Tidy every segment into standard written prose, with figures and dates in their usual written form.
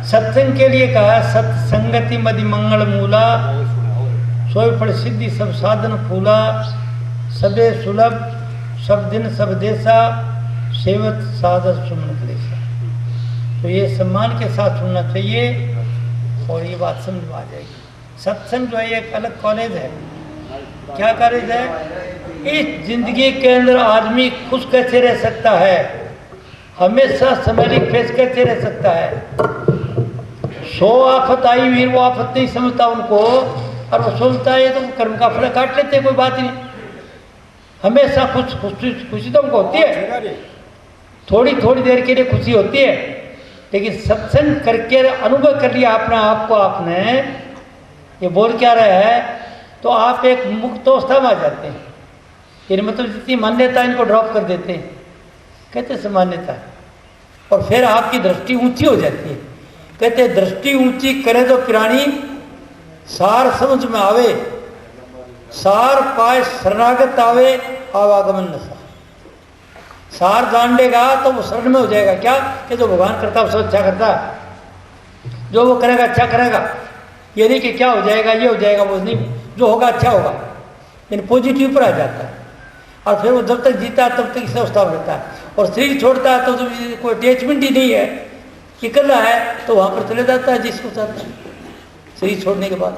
सत्संग के लिए कहा सत्संगति मदि मंगल मूला, सोई फल सिद्धि सब साधन फूला, सबे सुलभ सब दिन सब देशा, सेवत साधन सुमन क्लेशा। तो ये सम्मान के साथ सुनना चाहिए और ये बात समझ में आ जाएगी। सत्संग जो है एक अलग कॉलेज है। क्या कॉलेज है? इस जिंदगी के अंदर आदमी खुश कैसे रह सकता है, हमेशा समलिक फेस कैसे रह सकता है। 100 आफत आई वीर वो आफत नहीं समझता उनको, और वो सोचता है तो कर्म का फल काट लेते, कोई बात नहीं। हमेशा खुशी तो हमको होती है, थोड़ी थोड़ी देर के लिए खुशी होती है, लेकिन सत्संग करके अनुभव कर लिया अपना आप को आपने, ये बोल क्या रहा है, तो आप एक मुक्त अवस्था में आ जाते हैं। ये मतलब जितनी मान्यता इनको ड्रॉप कर देते हैं, कहते हैं मान्यता, और फिर आपकी दृष्टि ऊंची हो जाती है। कहते हैं दृष्टि ऊंची करे तो प्राणी, सार समझ में आवे, सार पाए शरणागत आवे, आवागमन नशा। सार जान लेगा तो वो शरण में हो जाएगा। क्या कि जो भगवान करता है उससे अच्छा करता है, जो वो करेगा अच्छा करेगा। ये नहीं कि क्या हो जाएगा ये हो जाएगा, वो नहीं, जो होगा अच्छा होगा, यानी पॉजिटिव पर आ जाता है। और फिर वो जब तक जीता है तब तक इस अवस्था में रहता है, और शरीर छोड़ता है तो कोई अटैचमेंट ही नहीं है, इकल्ला है तो वहाँ पर चले जाता है जिसको चाहता है शरीर छोड़ने के बाद।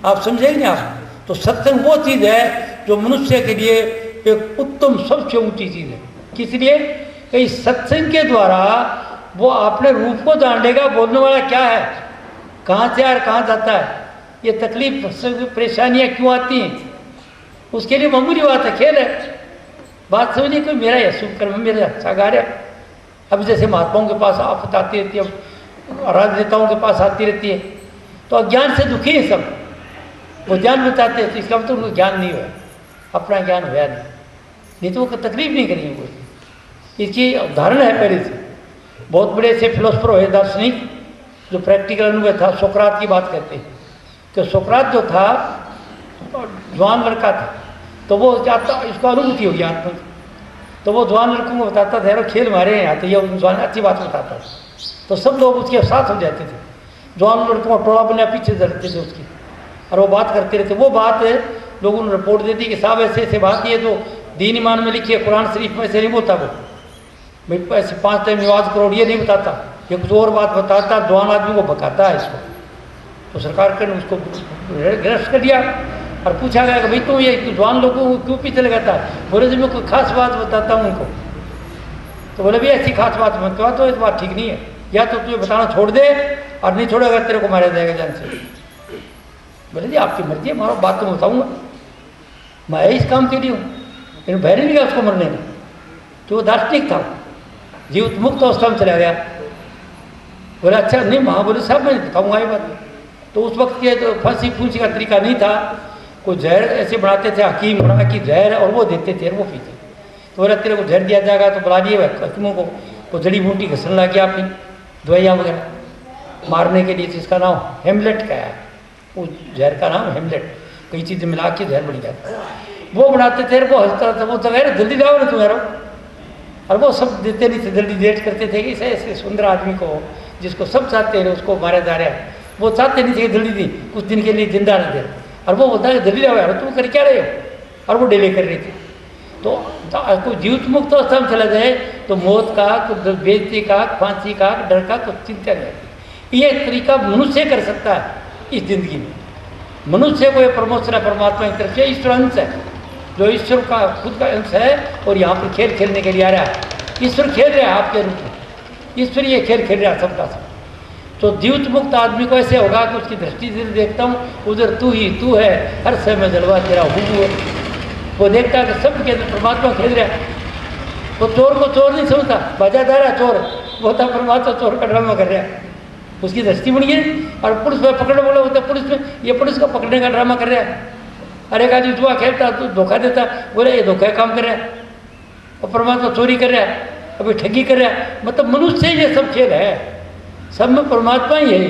आप समझेंगे आप? तो सत्संग वो चीज़ है जो मनुष्य के लिए एक उत्तम सबसे ऊंची चीज़ है। किस लिए? कि सत्संग के द्वारा वो अपने रूप को जान लेगा, बोलने वाला क्या है, कहाँ से और कहाँ जाता है, ये तकलीफ परेशानियाँ क्यों आती हैं, उसके लिए मामूली बात है, खेल है। बात समझिए, कोई मेरा यह शुभ कर्म मेरा अच्छा कार्य। अब जैसे महात्माओं के पास आफत आती रहती है, राजनेताओं के पास आती रहती है, तो अज्ञान से दुखी है सब, वो ज्ञान बताते हैं, तो इसका मतलब उनको ज्ञान नहीं हुआ, अपना ज्ञान हुआ नहीं तो वो तकलीफ नहीं करेंगे कोई। इसकी उदाहरण है पहले से, बहुत बड़े ऐसे फिलोसफर हुए दार्शनिक जो प्रैक्टिकल अनुभव था। सोक्रात की बात करते हैं कि सोक्रात जो था जवान लड़का था, तो वो चाहता, इसको अनुभूति होगी आत्मा, तो वो जवान लड़कों को बताता था, यार खेल मारे हैं यहाँ, तो ये जवान अच्छी बात बताता था, तो सब लोग उसके साथ हो जाते थे। जवान लड़कों का टोला बना पीछे चलते थे उसकी, और वो बात करते रहते। वो बात लोगों ने रिपोर्ट दे दी कि साहब ऐसे ऐसे बात ये तो दीन ईमान में लिखी है, कुरान शरीफ में ऐसे नहीं बोलता वो, भाई ऐसे 5 टाइम नमाज करो ये नहीं बताता, ये कुछ और बात बताता, जवान आदमी को भगाता है इसको। तो सरकार ने उसको गिरफ्त कर दिया और पूछा गया कि भाई तुम ये जवान लोगों को क्यों पीछे लगाता है? बोले जी मैं कोई खास बात बताता हूँ उनको। तो बोले भैया ऐसी खास बात मत बता, तो ये बात ठीक नहीं है, या तो तुझे बताना छोड़ दे और नहीं छोड़ेगा तेरे को मारा जाएगा जान से। बोले जी आपकी मर्जी है, मारो, बात तो बताऊँगा, मैं इस काम के लिए हूँ, लेकिन भय नहीं गया उसको मरने में। तो वो दार्शनिक था, जीवित मुक्त अवस्था में चला गया। बोले अच्छा नहीं माँ, बोले साहब मैं बताऊँगा ये बात। तो उस वक्त के तो फांसी फूंसी का तरीका नहीं था, कोई जहर ऐसे बनाते थे हकीम बना की जहर, और वो देते थे और वो पीते। तो बोला तेरे को जहर दिया जाएगा, तो बुला दिए हकीमों को जड़ी बूटी घसन ला के आपने दवाइयाँ वगैरह मारने के लिए, जिसका नाम हेमलेट का है, उस जहर का नाम हेमलेट, कई चीज़ें मिला के जहर बन जाता है, वो बनाते थे। वो हंसता था, वो तो कह रहे जल्दी जाओ ना तुम्हारा, और वो सब देते नहीं थे, जल्दी डेट करते थे कि ऐसे सुंदर आदमी को जिसको सब चाहते हैं उसको मारा जा रहा है, वो चाहते नहीं थे जल्दी दी, कुछ दिन के लिए जिंदा रह दे, और वो बोलता है जल्दी जाओ यार, तुम कर क्या रहे हो, और वो डिले कर रहे थे। तो कोई जीवित मुक्त अवस्था में चला जाए तो मौत का, कुछ बेइज्जती का, फांसी का, डर का कुछ चिंता नहीं। ये तरीका मनुष्य कर सकता है इस जिंदगी में। मनुष्य को ये प्रमोशन है परमात्मा की तरफ से, ईश्वर अंश है, जो ईश्वर का खुद का अंश है, और यहाँ पर खेल खेलने के लिए आ रहा है। ईश्वर खेल रहा है आपके रूप में, ईश्वर ये खेल खेल रहा है सबका सब। तो जीवित मुक्त आदमी को ऐसे होगा कि उसकी दृष्टि से देखता हूँ उधर तू ही तू है, हर समय जलवा तेरा हूँ। वो देखता है कि सब के अंदर परमात्मा खेल रहा है। वो चोर को चोर नहीं समझता, बाजादार है चोर, वो था परमात्मा चोर का ड्रामा कर रहा है, उसकी दृष्टि बन गई। और पुलिस में पकड़ने वाला होता है, पुलिस में ये पुलिस को पकड़ने का ड्रामा कर रहा है। अरे का जी जुआ खेलता तो धोखा देता, बोले ये धोखा काम कर रहा है, और परमात्मा चोरी कर रहा है, अभी ठगी कर रहा है। मतलब मनुष्य ये सब खेल है, सब में परमात्मा ही है।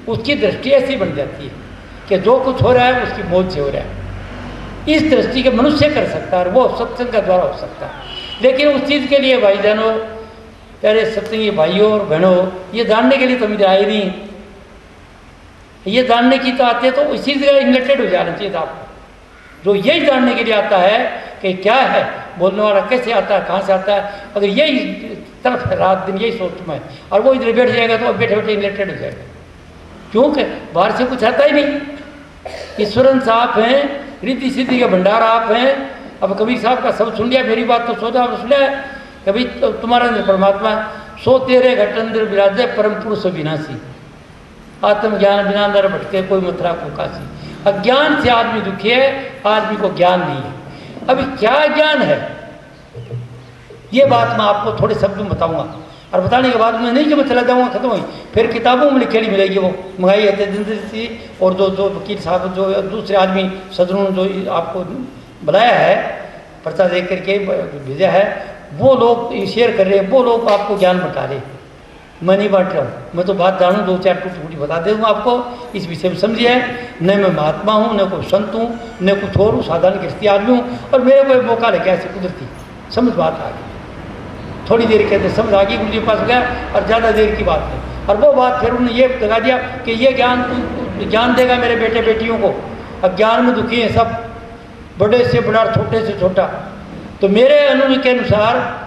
उसकी दृष्टि ऐसी बन जाती है कि जो कुछ हो रहा है उसकी मौज से हो रहा है। इस दृष्टि के मनुष्य कर सकता है, और वो सत्संग का द्वारा हो सकता है। लेकिन उस चीज़ के लिए भाईजानों प्यारे सत्संगी भाइयों और बहनों, ये जानने के लिए तो मुझे आए नहीं, ये जानने की तो आते तो इसी जगह इन्वेटेड हो जाना चाहिए था आपको। जो यही जानने के लिए आता है कि क्या है, बोलने वाला कैसे आता है, कहाँ से आता है, अगर यही तरफ है रात दिन यही सोच में, और वो इधर बैठ जाएगा तो बैठे बैठे इन्वेटेड हो जाएगा, क्योंकि बाहर से कुछ आता ही नहीं। ईश्वरन साहब हैं, रिद्धि सिद्धि के भंडार आप हैं। अब कबीर साहब का सब सुन लिया, मेरी बात तो सोचा सुन लिया। कभी तो तुम्हारा परमात्मा सो तेरे घट अंदर विराजे परम पुरुष विनाशी, आत्मज्ञान बिना अंदर भटके कोई मथुरा को काशी। अज्ञान से आदमी दुखी है, आदमी को ज्ञान नहीं है। अभी क्या ज्ञान है, ये बात मैं आपको थोड़े शब्दों में बताऊंगा, और बताने के बाद मैं नहीं कि मैं चला जाऊंगा खत्म हुई, फिर किताबों में लिखी मिलेगी, वो मंगाई है तेजिंदर सी और जो वकील साहब जो दूसरे आदमी सदनों जो आपको बुलाया है, पर्चा देख करके भेजा है, वो लोग शेयर कर रहे हैं, वो लोग आपको ज्ञान बता रहे हैं। मैं नहीं बांट रहा हूँ, मैं तो बात जानूँ, दो चार टूटी बता दूँगा आपको, इस विषय में समझिए। न मैं महात्मा हूँ, न कोई संत हूँ, न कुछ और हूँ, साधारण गृहस्थी आदमी हूँ, और मेरे को मौका लगे ऐसे कुदरती समझ बात आ गई। थोड़ी देर कहते समझ आ गई, गुरु जी के पास गया और ज़्यादा देर की बात है, और वो बात फिर उन्होंने ये लगा दिया कि ये ज्ञान देगा मेरे बेटे बेटियों को। अज्ञान में दुखी हैं सब, बड़े से बड़ा, छोटे से छोटा। तो मेरे अनुभव के अनुसार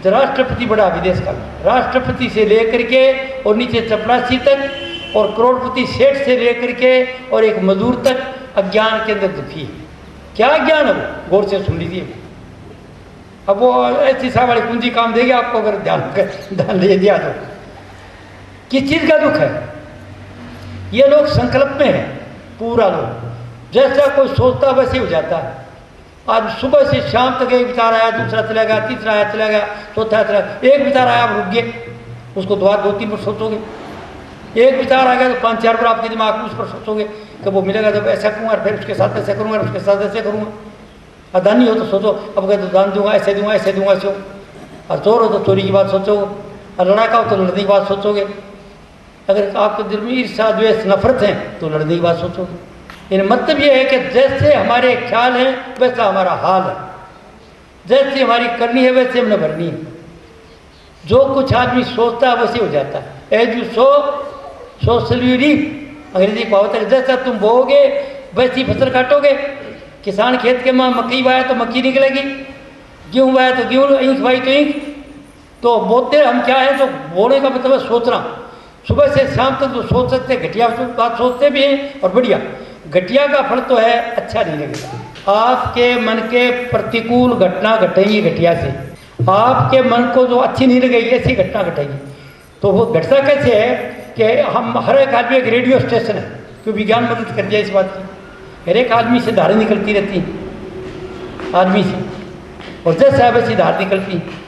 राष्ट्रपति बड़ा विदेश का, राष्ट्रपति से लेकर के और नीचे चपरासी तक, और करोड़पति सेठ से लेकर के और एक मजदूर तक अज्ञान के अंदर दुखी है। क्या ज्ञान है वो, गौर से सुन लीजिए। अब वो ऐसी सा वाली कुंजी काम देगी आपको अगर ध्यान दे दिया तो। किस चीज़ का दुख है, ये लोग संकल्प में है पूरा लोग, जैसा कोई सोचता वैसे हो जाता है। आज सुबह से शाम तक एक विचार आया, दूसरा चला गया, तीसरा आया चला गया, चौथा चला गया, एक विचार आया आप रुक गए, उसको दो तीन पर सोचोगे। एक विचार आ गया तो 5-4 बार आपके दिमाग में उस पर सोचोगे कि वो मिलेगा जब ऐसा करूँगा, फिर उसके साथ ऐसा करूँगा, उसके साथ ऐसे करूँगा। अदानी हो तो सोचो, अब अगर तो दान दूंगा, ऐसे दूंगा, ऐसे दूंगा, ऐसे। और चोर हो तो चोरी की बात सोचोगे, और लड़ाका हो तो लड़ने की बात सोचोगे। अगर आपके दिल में ईर्ष्या द्वेष नफरत है तो लड़ने की बात सोचोगे। इन मतलब ये है कि जैसे हमारे ख्याल हैं वैसा हमारा हाल है, जैसे हमारी करनी है वैसे हमने भरनी है। जो कुछ आदमी सोचता है वैसे हो जाता है। As you sow shall you reap, अंग्रेजी कहावत है, जैसा तुम बोओगे वैसी फसल काटोगे। किसान खेत के में मक्की वाया तो मक्की निकलेगी, गेहूँ वाया तो गेहूँ, ईंख वाई तो ईंख। तो बोलते हम क्या है, तो बोलने का मतलब है सोचना। सुबह से शाम तक जो सोच सकते, घटिया बात सोचते भी हैं और बढ़िया। घटिया का फल तो है अच्छा नहीं लगेगा। आपके मन के प्रतिकूल घटना घटेगी घटिया से, आपके मन को जो अच्छी नहीं लगेगी ऐसी घटना घटेगी। तो वो घटना कैसे है कि हम हर एक आदमी एक रेडियो स्टेशन है, क्योंकि विज्ञान मदद कर दिया इस बात की। हर एक आदमी से धारें निकलती रहती हैं आदमी से, और जैसे वैसी धार निकलती हैं।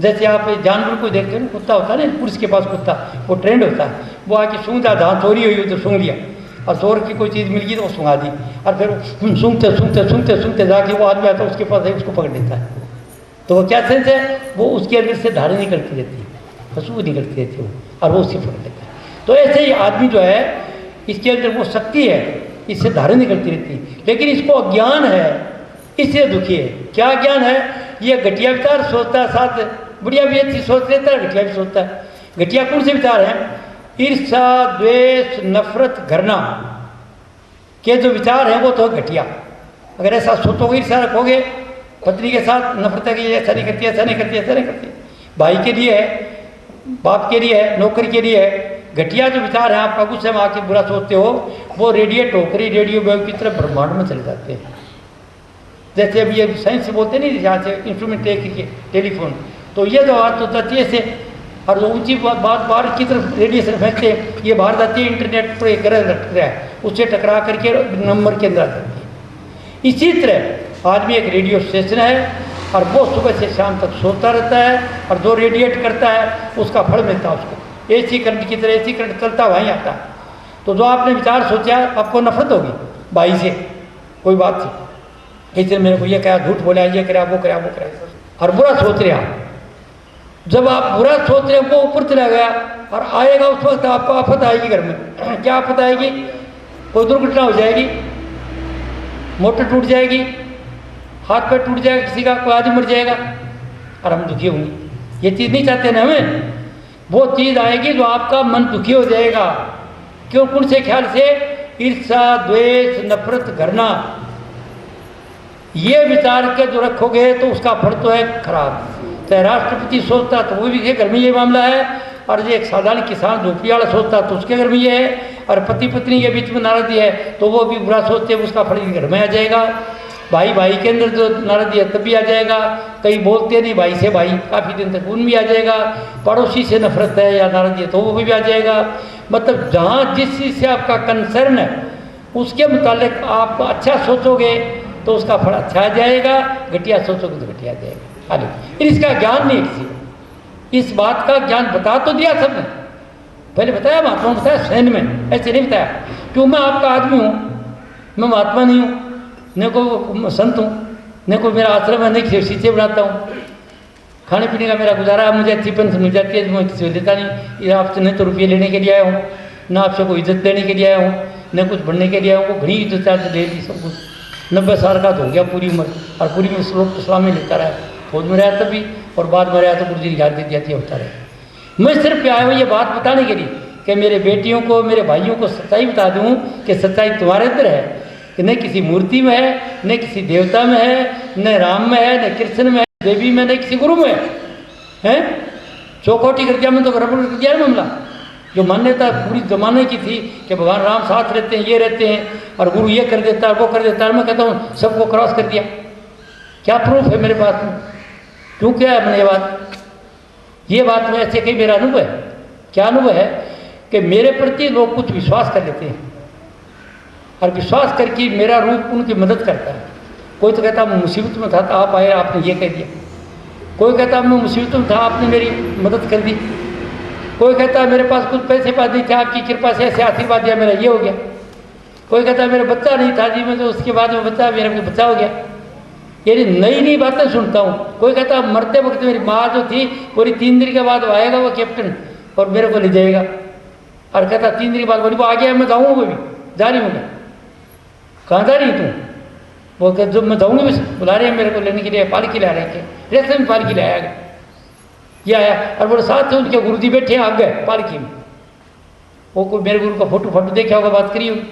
जैसे आप जानवर को देखते हो ना, कुत्ता होता है ना, पुलिस के पास कुत्ता, वो ट्रेंड होता है, वो आके सूंघता, जहाँ चोरी हुई तो सूंघ लिया, और चोर की कोई चीज़ मिल गई तो वो सूंघा दी, और फिर सूंघते सूंघते सूंघते सूंघते जाके वो आदमी आता है उसके पास है, उसको पकड़ लेता है। तो वो क्या सेंस है, वो उसके अंदर से धारें निकलती रहती है, खुशबू निकलती रहती है वो, और वो उससे पकड़ लेता है। तो ऐसे ही आदमी जो है, इसके अंदर वो शक्ति है, इससे धारें निकलती रहती है, लेकिन इसको अज्ञान है, इससे दुखी है। क्या ज्ञान है, ये घटिया विचार सोचता है, साथ बढ़िया भी अच्छी सोच लेता है, घटिया भी सोचता है। घटिया कौन से विचार हैं, ईर्ष्या द्वेष नफरत घृणा के जो विचार हैं वो तो घटिया। अगर ऐसा सोचोगे, ईर्ष्या रखोगे पत्नी के साथ, नफरत की ऐसा नहीं करती, ऐसा नहीं करती, ऐसा नहीं करती, भाई के लिए है, बाप के लिए है, नौकरी के लिए है। घटिया जो विचार है, आपका गुस्से में आके बुरा सोचते हो, वो रेडिएट होकर रेडियो वेव की तरफ ब्रह्मांड में चले जाते हैं। जैसे अभी ये साइंस से बोलते नहीं, जहाँ से इंस्ट्रूमेंट टेलीफोन, तो ये जो बात होता है से, और जो ऊंची बात बाहर की तरफ रेडिएशन फेंकते हैं, ये बाहर जाती है, इंटरनेट पर एक ग्रह रख रहा है, उससे टकरा करके नंबर के अंदर आ जाती है। इसी तरह आदमी एक रेडियो स्टेशन है, और वो सुबह से शाम तक सोता रहता है, और जो रेडिएट करता है उसका फल मिलता है उसको। एसी करंट की तरह एसी करंट चलता वहीं आता है। तो जो आपने विचार सोचा, आपको नफरत होगी भाई से, कोई बात थी, इसलिए मेरे को ये क्या झूठ बोला, ये करा, वो करा, वो करा, और बुरा सोच रहे आप। जब आप बुरा सोच रहे हो, वो ऊपर चला गया और आएगा, उस वक्त आपको आफत आएगी घर में। क्या आफत आएगी, कोई दुर्घटना हो जाएगी, मोटर टूट जाएगी, हाथ पैर टूट जाएगा किसी का, कोई आदमी मर जाएगा, और हम दुखी होंगे। ये चीज़ नहीं चाहते ना हमें। वो चीज़ आएगी जो आपका मन दुखी हो जाएगा। क्यों? कौन से ख्याल से? ईर्ष्या, द्वेष, नफरत, घृणा, ये विचार के जो रखोगे तो उसका फल तो है खराब। चाहे राष्ट्रपति सोचता तो वो भी के घर में ये मामला है, और जो एक साधारण किसान झोपड़ी वाला सोचता तो उसके घर में ये है, और पति पत्नी के बीच में नाराजगी है तो वो भी बुरा सोचते हैं, उसका फल घर में आ जाएगा। भाई भाई के अंदर जो नाराजगी है तब भी आ जाएगा। कई बोलते नहीं भाई से भाई, काफ़ी दिन तक उनमें आ जाएगा। पड़ोसी से नफरत है या नाराजगी है तो वो भी आ जाएगा। मतलब जहाँ जिस चीज़ से आपका कंसर्न है उसके मुतालिक आप अच्छा सोचोगे तो उसका फल अच्छा आ जाएगा, घटिया सोचोगे तो घटिया आ जाएगा। हालांकि फिर इसका ज्ञान नहीं किसी को, इस बात का ज्ञान बता तो दिया सबने, पहले बताया, महात्मा ने बताया सैन में, ऐसे नहीं बताया। क्यों? मैं आपका आदमी हूँ, मैं महात्मा नहीं हूँ, न को संत हूँ, न को मेरा आश्रम है, नहीं शीशे बनाता हूँ, खाने पीने का मेरा गुजारा है, मुझे अच्छी पेंशन मिल जाती है, मैं किसी को देता नहीं। ये आपसे नहीं तो रुपये लेने के लिए आया हूँ, ना आपसे कोई इज्जत लेने के लिए आया हूँ, न कुछ बढ़ने के लिए आया हूँ। वो घनी इज्जत चार्ज ले ली सब कुछ। 90 साल का तो हो गया पूरी उम्र, और पूरी में श्लोक इस्लामी लेता रहा, फौज में रहा तभी, और बाद में रहा तो गुरु जी याद दे दिया होता रहे। मैं सिर्फ आया हूँ ये बात बताने के लिए कि मेरे बेटियों को, मेरे भाइयों को सच्चाई बता दूँ कि सच्चाई तुम्हारे अंदर है, कि न किसी मूर्ति में है, न किसी देवता में है, न राम में है, न कृष्ण में है, देवी में, न किसी गुरु में है। चौकोटी कर दिया, मैं तो गड़बड़ कर दिया मामला। जो मान्यता पूरी जमाने की थी कि भगवान राम साथ रहते हैं, ये रहते हैं, और गुरु ये कर देता है, वो कर देता है, मैं कहता हूँ सबको क्रॉस कर दिया। क्या प्रूफ है मेरे पास में? क्यों किया है मैंने ये बात में ऐसे कई मेरा अनुभव है। क्या अनुभव है? कि मेरे प्रति लोग कुछ विश्वास कर लेते हैं, और विश्वास करके मेरा रूप उनकी मदद करता है। कोई तो कहता मैं मुसीबत में था तो आप आए, आपने ये कह दिया। कोई कहता मैं मुसीबत में था, आपने मेरी मदद कर दी। कोई कहता मेरे पास कुछ पैसे पास नहीं थे, आपकी कृपा से ऐसे आशीर्वाद दिया, मेरा ये हो गया। कोई कहता मेरा बच्चा नहीं था जी, मैं तो उसके बाद में बच्चा, मेरा कोई बच्चा हो गया। यानी नई नई बातें सुनता हूँ। कोई कहता मरते वक्त मेरी माँ जो थी पूरी 3 दिन के बाद वो आएगा वो कैप्टन, और मेरे को ले जाएगा, और कहता 3 दिन के बाद बोली वो आ गया, मैं जाऊँगा, वो भी जा रही हूँ। मैं कहाँ जा रही तुम? वो कह जब मैं जाऊँगी, बस बुला रहे हैं मेरे को लेने के लिए, पालकी ला रहे थे, रेस्ते में पालकी ले आया। ये आया, और बोले साथ थे उनके गुरु जी बैठे आ गए पालकी में। वो कोई मेरे गुरु का फोटो देखा होगा, बात करी होगी,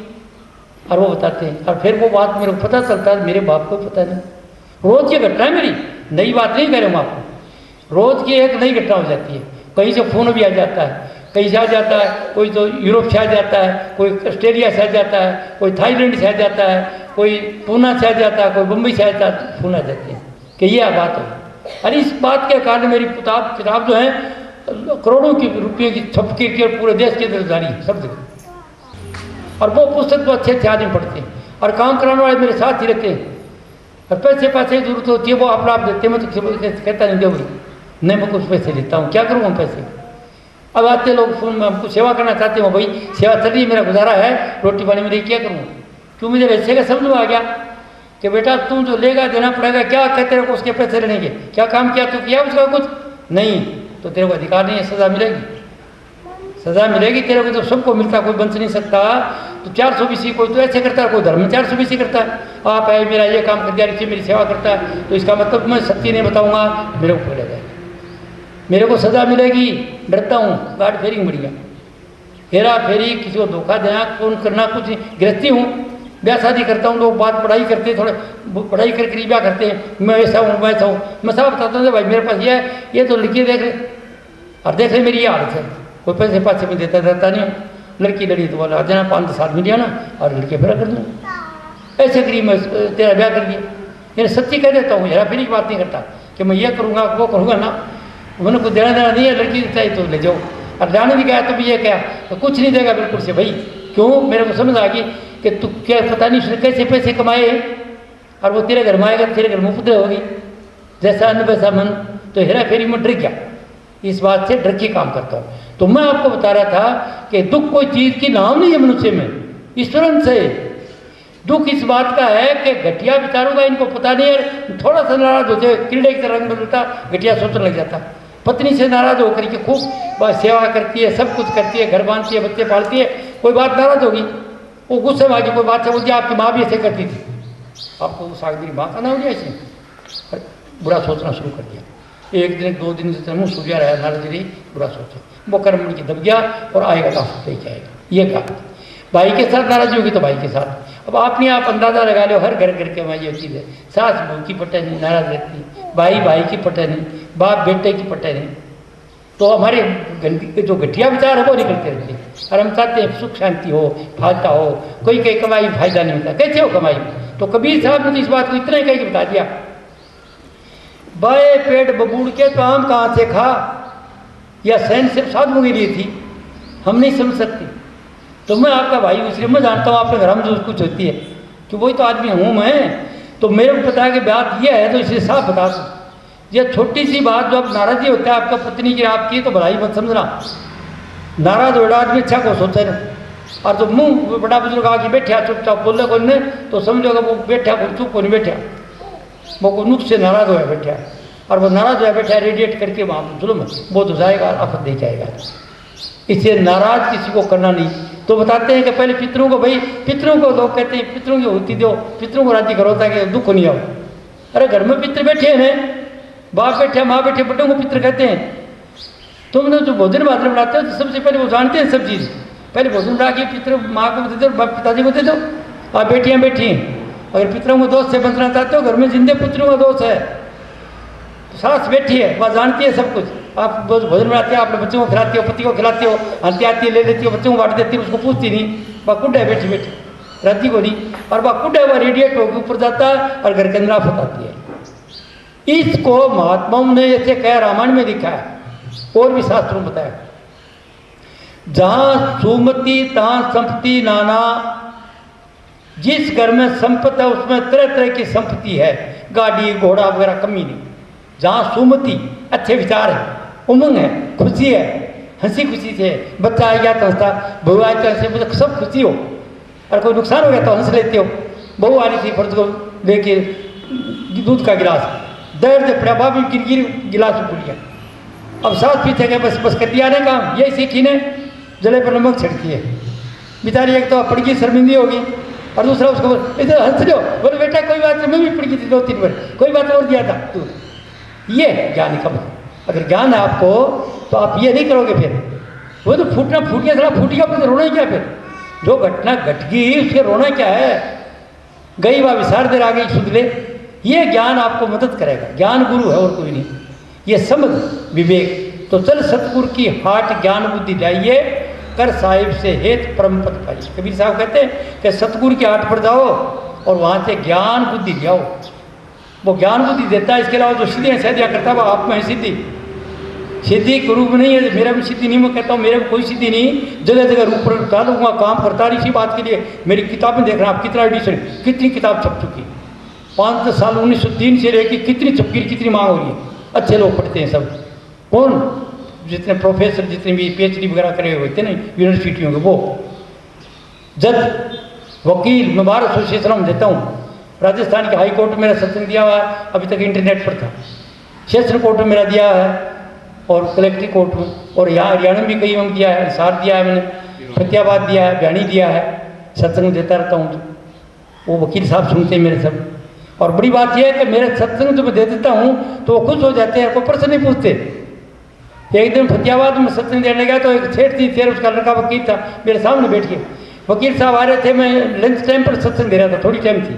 और वो बताते हैं। और फिर वो बात मेरे को पता चलता है, मेरे बाप को पता नहीं। रोज की घटना है मेरी, नई बात नहीं कह रहा हूँ आपको। रोज की एक नई घटना हो जाती है। कहीं से फोन भी आ जाता है, कहीं से आ जाता है, कोई तो यूरोप से आ जाता है, कोई ऑस्ट्रेलिया से आ जाता है, कोई थाईलैंड से आ जाता है, कोई पूना से आ जाता है, कोई मुंबई से आ जाता है, फोन आ जाते हैं कि ये बात हो। अरे इस बात के कारण मेरी किताब जो है करोड़ों की रुपये की छप के पूरे देश के अंदर जारी है सब जगह। और वो पुस्तक तो अच्छे अच्छे आदमी पढ़ते हैं, और काम कराने वाले मेरे साथ ही रहते हैं। और पैसे की जरूरत होती है वो अपना आप देते हैं, मैं तो कहता नहीं दे भाई, नहीं मैं कुछ पैसे लेता हूँ, क्या करूँ हम पैसे। अब आते लोग फोन में हमको सेवा करना चाहते हो, भाई सेवा चल रही है, मेरा गुजारा है, रोटी पानी मेरी, क्या करूँ। क्यों? मुझे वैसे का समझ में आ गया कि बेटा तुम जो लेगा देना पड़ेगा। क्या कहते रहो उसके पैसे लेने के, क्या काम किया तो किया उसका कुछ नहीं, तो तेरे को अधिकार नहीं है, सजा मिलेगी, सजा मिलेगी तेरे को। तो सबको मिलता, कोई बंच नहीं सकता। तो 420 कोई तो ऐसे करता है, कोई धर्म में 420 करता है। आप है मेरा ये काम कर दिया, नीचे मेरी सेवा करता है, तो इसका मतलब मैं सत्य नहीं बताऊंगा, मेरे को पकड़ा जाएगा, मेरे को सजा मिलेगी। डरता हूँ, गार्ड फेरी बढ़िया, हेरा फेरी, किसी को धोखा देना, कौन करना कुछ नहीं। गृहस्थी हूँ, ब्याह शादी करता हूँ, लोग बात पढ़ाई करते हैं, थोड़े पढ़ाई करके ब्याह करते हैं, मैं ऐसा हूँ वैसा हूँ। मैं सब बताता हूँ भाई मेरे पास ये है, ये तो लड़की देख रहे, और देख रहे मेरी ये हालत है, कोई पैसे पासे में देता नहीं हूँ। लड़की लड़ी तो बोला देना 5-10 आदमी लिया ना, और लड़के फिर कर दूँ। ऐसे करीब मैं तेरा ब्याह कर दिया। यानी सच्ची कह देता हूँ, हेरा फेरी की बात नहीं करता कि मैं ये करूँगा वो करूँगा ना। मैंने कुछ देना देना नहीं है, लड़की चाहिए तो ले जाओ। और जाने भी गया तो भी ये क्या, तो कुछ नहीं देगा बिल्कुल से भाई। क्यों? मेरे को समझ आ गई कि तू क्या पता नहीं उसने कैसे पैसे कमाए, और वो तेरे घर में आएगा, तेरे घर में उपद्रव होगी, जैसा अन्न वैसा मन। तो हेरा फेरी में डर गया, इस बात से डर के काम करता हूँ। तो मैं आपको बता रहा था कि दुख कोई चीज़ की नाम नहीं है मनुष्य में, ईश्वरन से। दुख इस बात का है कि घटिया विचारों का इनको पता नहीं है, थोड़ा सा नाराज होते कीड़े की तरह रंग बदलता, घटिया सोचने लग जाता। पत्नी से नाराज होकर के खूब सेवा करती है, सब कुछ करती है, घर बांधती है, बच्चे पालती है, कोई बात नाराज होगी, वो गुस्से में आके कोई बात से बोलती है आपकी माँ भी ऐसे करती थी, आपको सागरी माँ का ना हो गया ऐसे, बुरा सोचना शुरू कर दिया। एक दिन 2 दिन से मुँह सूर्या रहा नारद जी बुरा सोचो, वो कर्म की दब गया और आएगा लास्ट लेके आएगा। ये कहा भाई के साथ नाराज होगी तो भाई के साथ। अब आपने आप अंदाजा लगा लो, हर घर घर के वहाँ ये चीज़ है, सास बहू की पटे नहीं नाराज रहती, भाई भाई की पटे नहीं, बाप बेटे की पटे नहीं, तो हमारे जो घटिया विचार है वो निकलते रहते हैं। और हम चाहते हैं सुख शांति हो, फायदा हो, कोई कहीं कमाई फायदा नहीं होता, कैसे हो कमाई। तो कबीर साहब ने तो इस बात को इतना ही कह के बता दिया, बाएं पेट बबूड़ के तो आम कहाँ से खा, या सैन सिर्फ साधुओं के लिए थी, हम नहीं समझ सकते। तो मैं आपका भाई इसलिए मैं जानता हूँ आपके घर में जो कुछ होती है कि वही तो आदमी हूँ मैं, तो मेरे को पता है कि बात यह है, तो इसलिए साफ बता दूँ। यह छोटी सी बात जो अब नाराज ही होता है आपका पत्नी की आपकी, तो भलाई मत समझना। नाराज बड़ा आदमी अच्छा को सोचे ना, और जो मुँह बड़ा बुजुर्ग आके बैठा चुपचाप बोले को ने, तो समझोगा वो बैठा को चुप को नहीं बैठा, वो को नुख से नाराज होया बैठा, और वो नाराज होया बैठा रेडिएट करके वहाँ जुल्म वो तो जाएगा, आफत दे जाएगा। इससे नाराज किसी को करना नहीं। तो बताते हैं कि पहले पितरों को, भाई पितरों को लोग कहते हैं पितरों की होती दो, पितरों को राजी करो ताकि दुख नहीं आओ। अरे घर में पितर बैठे हैं, बाप बैठे माँ बैठे, बड़ों को पितर कहते हैं। तुम लोग जो भोजन भाजन बनाते हो तो सबसे पहले वो जानते हैं सब चीज़, पहले भोजन बना के पितर माँ को दे दो, पिताजी को दे दो, आप बेटियाँ बैठी हैं। अगर पितरों को दोस्त से बचना चाहते हो, घर में जिंदे पुत्रों का दोस्त है, सास बैठी है वह जानती है सब कुछ। आप भोजन बनाते हो, अपने बच्चों को खिलाते हो, पति को खिलाते हो, आती आती ले लेती हो, बच्चों को बांट देती हो, उसको पूछती नहीं, वह कुड है बैठी बैठी राती को नहीं, और वह कुड है वह रेडिएट होकर ऊपर जाता है और घर के अंदर आफत आती है। इसको महात्माओं ने ऐसे कहा, रामायण में लिखा है और भी शास्त्रों में बताया, जहां सुमति तहां संपत्ति नाना। जिस घर में संपत्ति है उसमें तरह तरह की संपत्ति है, गाड़ी घोड़ा वगैरह कमी नहीं। जहाँ सुमति अच्छे विचार है, उमंग है, खुशी है, हंसी खुशी से बच्चा आ गया तो हंसता, बहू आई तो हंसे, सब खुशी हो, और कोई नुकसान हो गया तो हंस लेते हो। बहू आ रही थी फर्ज को लेके दूध का गिलास, दर्द पड़ा बाबी गिर गिलास में भूल गया। अब सास पीछे गए, बस बस कर दिया ने काम, यही सीखी ने जले पर नमक छिड़की है बेचारी। एक तो पड़ गई, शर्मिंदी होगी, और दूसरा उसको इधर हंस लो, बोले बेटा कोई बात नहीं, मैं भी पड़ गई थी 2-3 बार, कोई बात और दिया था दूध। ये ज्ञान का मतलब। अगर ज्ञान है आपको तो आप ये नहीं करोगे, फिर वो तो फूटना फूट गया, थोड़ा फूट गया, फिर रोना ही क्या। फिर जो घटना घट गई उसके रोना क्या है, गई वह विसार देर आ गई सुध ले। ये ज्ञान आपको मदद करेगा, ज्ञान गुरु है और कोई नहीं। ये समझ विवेक, तो चल सतगुरु की हाट ज्ञान बुद्धि लाइए, कर साहिब से हेत परम पद पाइए। कबीर साहब कहते हैं कि सतगुरु की हाट पर जाओ और वहाँ से ज्ञान बुद्धि लाओ, वो ज्ञान बुद्धि देता है। इसके अलावा जो सिद्धियाँ सैदियाँ करता है वो आप में सिद्धि, सिद्धि के रूप नहीं है। मेरा भी सिद्धि नहीं, मैं कहता हूँ मेरे में कोई सिद्धि नहीं, जगह जगह रूप पर डालूंगा, काम करता रही। इसी बात के लिए मेरी किताबें देख रहे हैं आप, कितना एडिशन, कितनी किताब छप चुकी, 5 साल 1903 से लेकर कितनी छपकी, कितनी मांग हो रही है। अच्छे लोग पढ़ते हैं सब, कौन जितने प्रोफेसर जितने भी PhD वगैरह करे हुए थे ना यूनिवर्सिटियों के, वो जज वकील मैं बार एसोसिएशन में देता हूँ। राजस्थान के हाई कोर्ट में मेरा सत्संग दिया हुआ है, अभी तक इंटरनेट पर था। सेशन कोर्ट में मेरा दिया है और कलेक्ट्री कोर्ट में, और यहाँ हरियाणा में भी कई में दिया है, हिसार दिया है मैंने, फतेहाबाद दिया है, बयानी दिया है, सत्संग देता रहता हूँ। वो वकील साहब सुनते हैं मेरे सब। और बड़ी बात यह है कि मेरे सत्संग जो मैं दे देता हूँ तो वो खुश हो जाते हैं, कोई प्रश्न नहीं पूछते। एक दिन फतेहाबाद में सत्संग देने गया तो एक सेठ थी, फिर उसका लड़का वकील था, मेरे सामने बैठ के वकील साहब आ रहे थे, मैं लंच टाइम पर सत्संग दे रहा था, थोड़ी टाइम थी,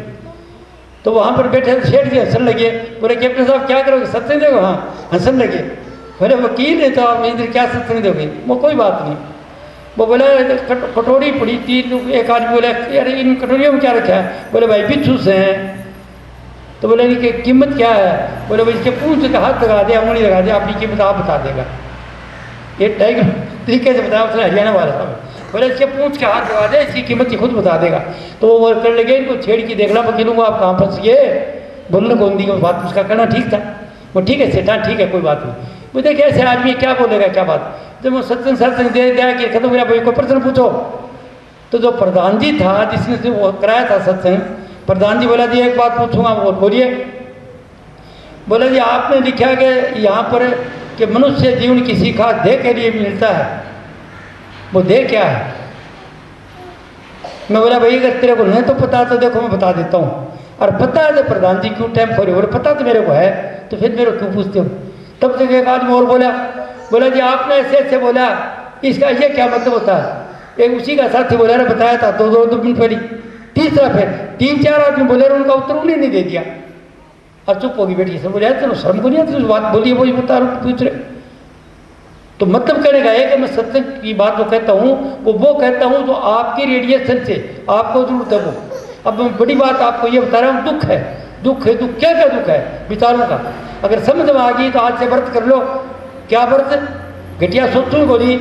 तो वहाँ पर बैठे सेठ जी हंसन लगे, बोले कैप्टन साहब क्या करोगे, सत्संग दोगे? हाँ, हंसन लगे। बोले वकील है तो आप इधर क्या सत्संग दोगे? वो कोई बात नहीं। वो बोला कटोरी पड़ी थी, एक आदमी बोला अरे इन कटोरियों में क्या रखा है? बोले भाई बिच्छू से हैं। तो बोले इनकी कीमत क्या है? बोले भाई इसके पूंछ का हाथ लगा दे, उंगली लगा दे, अपनी कीमत आप बता देगा। ये टाइगर तरीके से बताया उसने, हरियाणा वाला साहब। बोले इसके पूंछ के हाथ लगा दे, इसकी कीमत खुद बता देगा। तो वो कर लगे, इनको छेड़ की देखना वकीलूँगा आप कहाँ फंस गए, बोलने को हिंदी में बात उसका करना ठीक था। वो ठीक है सेठा, ठीक है कोई बात नहीं। वो देखे ऐसे आदमी क्या बोलेगा क्या बात। जब वो सत्संग दे दिया कि खत्म गया, भाई कोई प्रश्न पूछो। तो जो प्रधान जी था जिसने से वो कराया था सत्संग, प्रधान जी बोला जी एक बात पूछूंगा, वो बोलिए। बोला जी आपने लिखा कि यहाँ पर कि मनुष्य जीवन की सीखा देह के लिए मिलता है, वो देह क्या है? मैं बोला भाई अगर तेरे को नहीं तो पता तो देखो मैं बता देता हूँ। और पता है तो प्रधान जी क्यों टाइम खोले? बोले पता तो मेरे को है, तो फिर मेरे को क्यों पूछते हो? तब तक एक आदमी और बोला जी आपने ऐसे ऐसे बोला, इसका ये क्या मतलब होता है? एक उसी का साथी बोला रे बताया था 2 मिनट पहले। तीसरा फिर 3-4 आदमी बोले, उनका उत्तर उन्हें नहीं दे दिया और चुप होगी बैठी। सब बोले चलो शर्म को नहीं आती बात बोलिए, वही बता रहा पूछ रहे। तो मतलब कहने का है कि मैं सत्संग की बात जो कहता हूँ वो कहता हूँ जो आपकी रेडिएशन से आपको जरूरत है वो। अब मैं बड़ी बात आपको ये बता रहा हूँ, दुख है दुख क्या क्या दुख है विचारों का। अगर समझ में आ गई तो आज से व्रत कर लो। क्या व्रत? घटिया सोचूँ बोली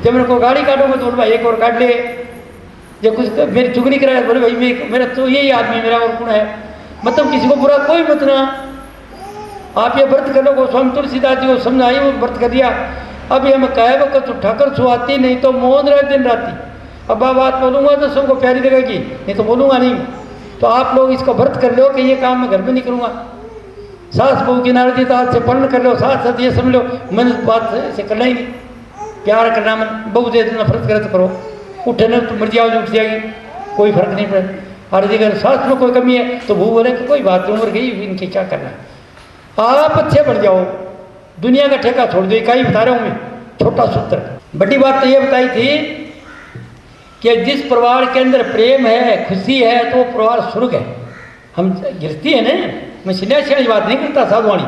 जब मेरे को गाड़ी काटूंगा तो बोले भाई एक और काट ले, जब कुछ मेरी चुगली कराया बोले भाई मेरा तो यही आदमी मेरा और कौन है। मतलब किसी को बुरा कोई मत ना। आप ये व्रत कर लो, गोस्वामी तुलसीदास जी को समझाई, वो व्रत कर दिया। अब ये मैं कहे वक्त तो ठाकर सुहाती, नहीं तो मौन रहे दिन राती। अब बात बोलूँगा तो सबको प्यारी लगेगी, नहीं तो बोलूँगा नहीं। तो आप लोग इसको व्रत कर लो कि ये काम मैं घर में नहीं करूँगा। सास बहू की नाराजी तो आज से पालन कर लो, साथ साथ ये समझ लो मैंने बात से करना ही नहीं। प्यार करना, मन बहू से नफरत करे तो करो, उठे ना तो मर्जी आओ उठ जाएगी, कोई फर्क नहीं पड़ेगा। और अगर सास में कोई कमी है तो बहू बोले कि कोई बात नहीं, उम्र गई इनके क्या करना है, आप अच्छे बन जाओ, दुनिया का ठेका छोड़ दो। इकाई बता रहा हूँ मैं, छोटा सूत्र। बड़ी बात तो ये बताई थी कि जिस परिवार के अंदर प्रेम है, खुशी है, तो वो परिवार स्वर्ग है। हम गिरती है ना, मैं सिन्यासी बात नहीं करता, साधुवाणी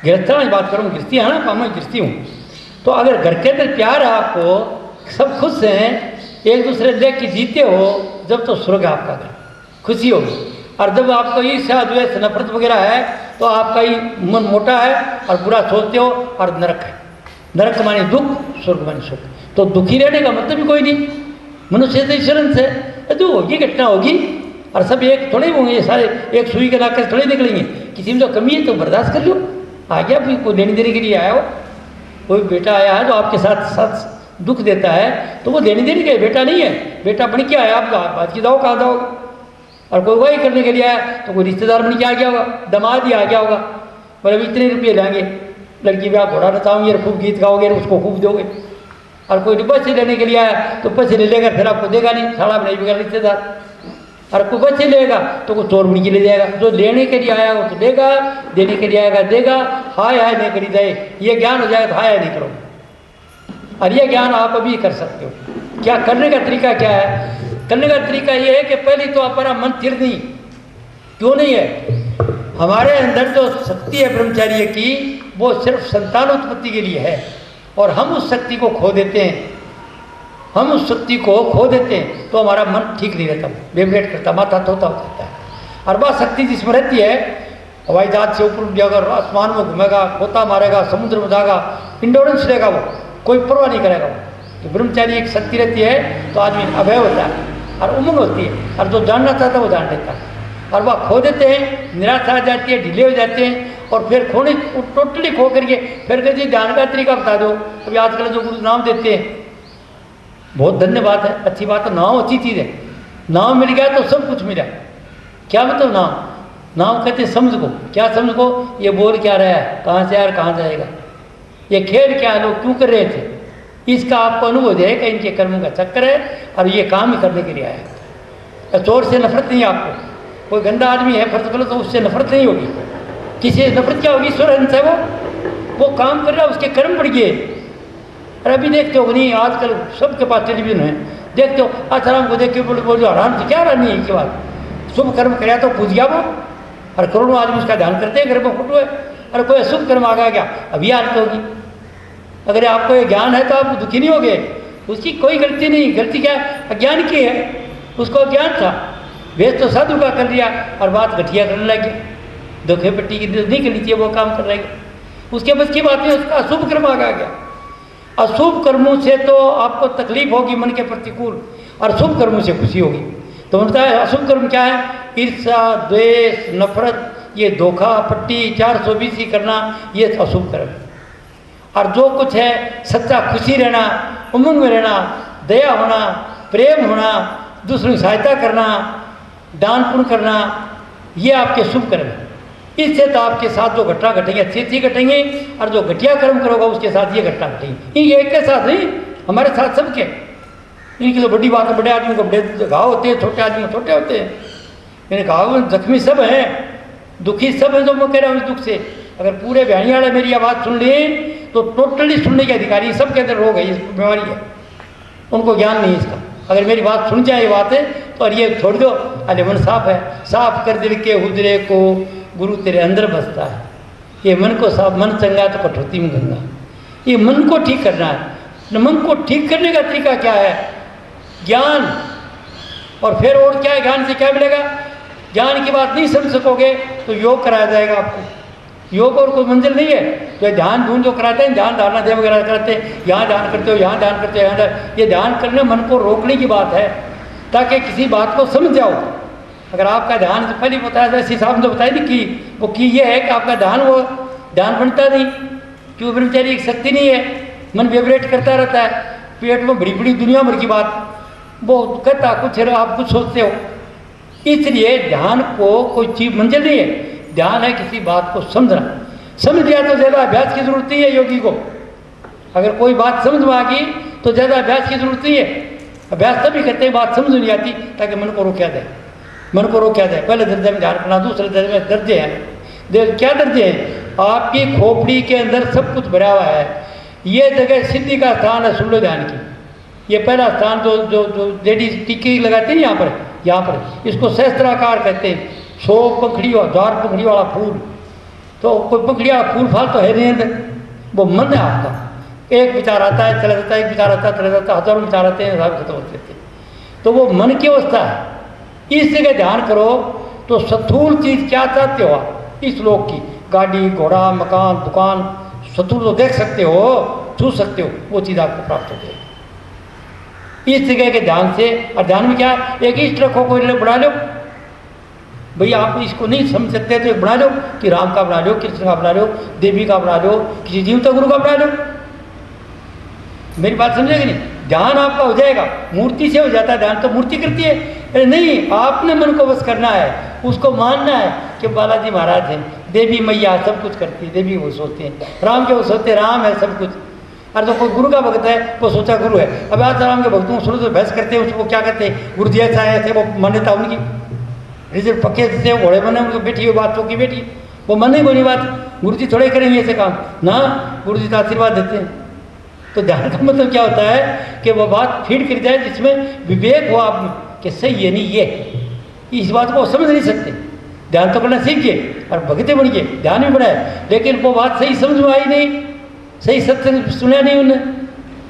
गिरस्तानी बात करूँ। गिरती है ना, मैं गिरती हूँ। तो अगर घर के अंदर प्यार है, आपको सब खुश हैं, एक दूसरे देख के जीते हो, जब तो स्वर्ग है आपका घर, खुशी होगी। और जब आपको ईर्ष्या द्वेष नफरत वगैरह है तो आपका ही मन मोटा है और बुरा सोचते हो, और नरक है। नरक माने दुख, स्वर्ग माने सुख। तो दुखी रहने का मतलब भी कोई नहीं। मनुष्य से ईश्वरन से जो होगी घटना होगी, और सब एक थोड़े होंगे, सारे एक सुई के नाके से थोड़े निकलेंगे। किसी में जो कमी है तो बर्दाश्त कर लो। आ गया भी कोई लेने देने के लिए आया हो, कोई बेटा आया है जो आपके साथ साथ दुख देता है, तो वो देने देने के बेटा नहीं है, बेटा बन के आया। आप बात की जाओ कहाँ जाओगे? और कोई वही करने के लिए आया तो कोई रिश्तेदार बन के आ गया होगा, दामाद ही आ गया होगा, बोले इतने रुपये लेंगे, लड़की ब्याह घोड़ा नचाओगे, खूब गीत गाओगे, उसको खूब दोगे। और कोई पैसे लेने के लिए आया तो पैसे ले लेगा, फिर आपको देगा नहीं, साड़ा बनाई बगैर रिश्तेदार। और कोई पैसे लेगा तो कोई चोर बन के ले जाएगा। जो लेने के लिए आया वो तो देगा, देने के लिए आएगा देगा, हाय हाय नहीं करी जाए। ये ज्ञान हो जाए तो हाय हाय नहीं करो। और ये ज्ञान आप अभी कर सकते हो। क्या करने का तरीका क्या है? करने का तरीका ये है कि पहले तो हमारा मन स्थिर नहीं, क्यों नहीं है? हमारे अंदर जो शक्ति है ब्रह्मचार्य की, वो सिर्फ संतान उत्पत्ति के लिए है, और हम उस शक्ति को खो देते हैं। हम उस शक्ति को खो देते हैं तो हमारा मन ठीक नहीं रहता, वेवरेट करता, माथा तोता हो जाता है। और वह शक्ति जिसमें रहती है, हवाई जहाज से ऊपर उठ जाएगा, आसमान में घूमेगा, गोता मारेगा, समुद्र में जाएगा, इंडोरेंस लेगा, वो कोई परवाह नहीं करेगा। तो ब्रह्मचारी एक शक्ति रहती है तो आदमी अभय होता है और उमंग होती है, और जो जानना चाहता है वो जान लेता है। और वह खो देते हैं, निराशा आ जाती है, ढीले हो जाते हैं, और फिर खोने टोटली खो करके फिर कहते ध्यान का तरीका बता दो। अभी आजकल जो गुरु नाम देते हैं, बहुत धन्य बात है, अच्छी बात है, नाम अच्छी चीज़ है। नाम मिल गया तो सब कुछ मिला। क्या मतलब नाम? नाम कहते समझ को। क्या समझ को? ये बोल क्या रहा है, कहाँ से आया, कहाँ जाएगा, ये खेल क्या लोग क्यों कर रहे थे, इसका आपको अनुभव है कि इनके कर्मों का चक्कर है और ये काम ही करने के लिए आया है। चोर से नफरत नहीं है आपको। कोई गंदा आदमी है फर्ज करो तो उससे नफरत नहीं होगी। किसी से नफरत क्या होगी? ईश्वर अंश है वो काम कर रहा है, उसके कर्म पड़ गए। और अभी देखते हो नहीं, आजकल सबके पास टेलीविजन है, देखते हो आसाराम को देख के बोलो आराम से क्या रहनी है। इसके बाद शुभ कर्म कराया तो पूज गया वो, और करोड़ों आदमी उसका ध्यान करते हैं, घर में फोटो है। और कोई अशुभ कर्म आ गया अभी आदत होगी। अगर आपको ये ज्ञान है तो आप दुखी नहीं होगे। उसकी कोई गलती नहीं, गलती क्या है? अज्ञान की है। उसको अज्ञान था, वेद तो साधु का कर लिया और बात घटिया करने लग गया। धोखे पट्टी की नहीं करनी चाहिए, वो काम कर रहे उसके बस की बात नहीं। उसका अशुभ कर्म आ गया। अशुभ कर्मों से तो आपको तकलीफ होगी मन के प्रतिकूल, और शुभ कर्मों से खुशी होगी। तो बोलता है अशुभ कर्म क्या है? ईर्ष्या, द्वेष, नफरत, ये धोखा पट्टी 420 करना, ये अशुभ कर्म। और जो कुछ है सच्चा खुशी रहना, उमंग में रहना, दया होना, प्रेम होना, दूसरों की सहायता करना, दान पुण्य करना, ये आपके शुभ कर्म है। इससे तो आपके साथ जो घटना घटेंगे अच्छी घटेंगे, और जो घटिया कर्म करोगा उसके साथ ये घटना घटेंगी। ये एक के साथ नहीं, हमारे साथ सबके। इनकी तो बड़ी बात है, बड़े आदमी को बड़े घाव होते हैं, छोटे आदमी को छोटे होते हैं। इन्हें घाव जख्मी सब हैं, दुखी सब है। जो मैं कह रहा हूँ इस दुख से, अगर पूरे बयानी वाले मेरी आवाज़ सुन लें तो टोटली सुनने के अधिकारी, सबके अंदर रोग है, ये बीमारी है, उनको ज्ञान नहीं इसका। अगर मेरी बात सुन जाए ये बात है तो ये छोड़ दो, अरे मन साफ है, साफ कर दिल के हुजरे को गुरु तेरे अंदर बसता है। ये मन को साफ, मन चंगा तो कठौती में गंगा। ये मन को ठीक करना है। मन को ठीक करने का तरीका क्या है? ज्ञान। और फिर और क्या है? ज्ञान से क्या मिलेगा? ज्ञान की बात नहीं समझ सकोगे तो योग कराया जाएगा आपको। योग और कोई मंजिल नहीं है। तो ध्यान धून जो कराते हैं, ध्यान धारणा देव वगैरह कराते हैं, यहाँ ध्यान करते हो, यहाँ ध्यान करते हो, यहाँ ये ध्यान करने मन को रोकने की बात है ताकि किसी बात को समझ जाओ। अगर आपका ध्यान तो पहले बताया था, इस हिसाब से बताई थी कि वो की ये है कि आपका ध्यान वो ध्यान बनता नहीं, क्यों ब्रह्मचारी एक शक्ति नहीं है, मन वाइब्रेट करता रहता है, पेट में बड़ी बड़ी दुनिया भर की बात वो कहता कुछ है, आप कुछ सोचते हो। इसलिए ध्यान को कोई चीज मंजिल नहीं है, ध्यान है किसी बात को समझना। समझ गया तो ज़्यादा अभ्यास की जरूरत नहीं है योगी को। अगर कोई बात समझ में आ गई तो ज़्यादा अभ्यास की जरूरत नहीं है। अभ्यास तभी करते हैं बात समझ नहीं आती, ताकि मन को रोका जाए। मन को रोका जाए। पहले दर्जे में ध्यान करना, दूसरे दर्जे में दर्जे हैं। क्या दर्जे हैं? आपकी खोपड़ी के अंदर सब कुछ भरा हुआ है। ये जगह सिद्धि का स्थान है सुन लो ध्यान की। ये पहला स्थान जो जो जो लेडीज टिक्की लगाती है यहाँ पर इसको सहस्त्राकार कहते हैं। 100 पंखड़ी और 1000 पंखड़ी वाला फूल, तो कोई पंखड़ी वाला फूल फाल तो है नहीं अंदर, वो मन है आपका। एक विचार आता है चला जाता है, एक विचार आता है चला जाता है, हजारों विचार आते हैं, हजार खत्म होते थे। तो वो मन की अवस्था है। इस जगह ध्यान करो तो स्थूल चीज क्या चाहते हो आप इस लोक की, गाड़ी घोड़ा मकान दुकान स्थूल तो देख सकते हो, छू सकते हो, वो चीज़ आपको प्राप्त हो जाएगी इस जगह के ध्यान से। और ध्यान में क्या, एक इष्ट रखो, कोई बना लो भैया, आप इसको नहीं समझ सकते तो एक बना लो कि राम का बना लो, कृष्ण का बना लो, देवी का बना लो, किसी जीवता गुरु का बना लो। मेरी बात समझेगी नहीं? ध्यान आपका हो जाएगा, मूर्ति से हो जाता है ध्यान, तो मूर्ति करती है। अरे नहीं, आपने मन को बस करना है, उसको मानना है कि बालाजी महाराज हैं, देवी मैया सब कुछ करती है, देवी वो सोचते हैं, राम के वो सोचते हैं राम है सब कुछ। अरे तो कोई गुरु का भक्त है वो सोचा गुरु है। अब आज राम के भक्तों शुरू से बहस करते हैं, उसको क्या कहते हैं, गुरु जी ऐसा है ऐसे, वो मान्यता उनकी रिजल्ट पक्के से घोड़े बने उनकी बेटी हुई बात की बेटी, वो मन ही कोई बात, गुरु जी थोड़े करेंगे ऐसे काम ना, गुरु जी तो आशीर्वाद देते हैं। तो ध्यान का मतलब क्या होता है कि वो बात फीड कर जाए जिसमें विवेक हो आप में कि सही ये नहीं ये, इस बात को समझ नहीं सकते। ध्यान तो करना सीखिए और भगते बनिए, ध्यान भी बढ़ाए, लेकिन वो बात सही समझ में आई नहीं, सही सत्संग सुना नहीं उन्होंने,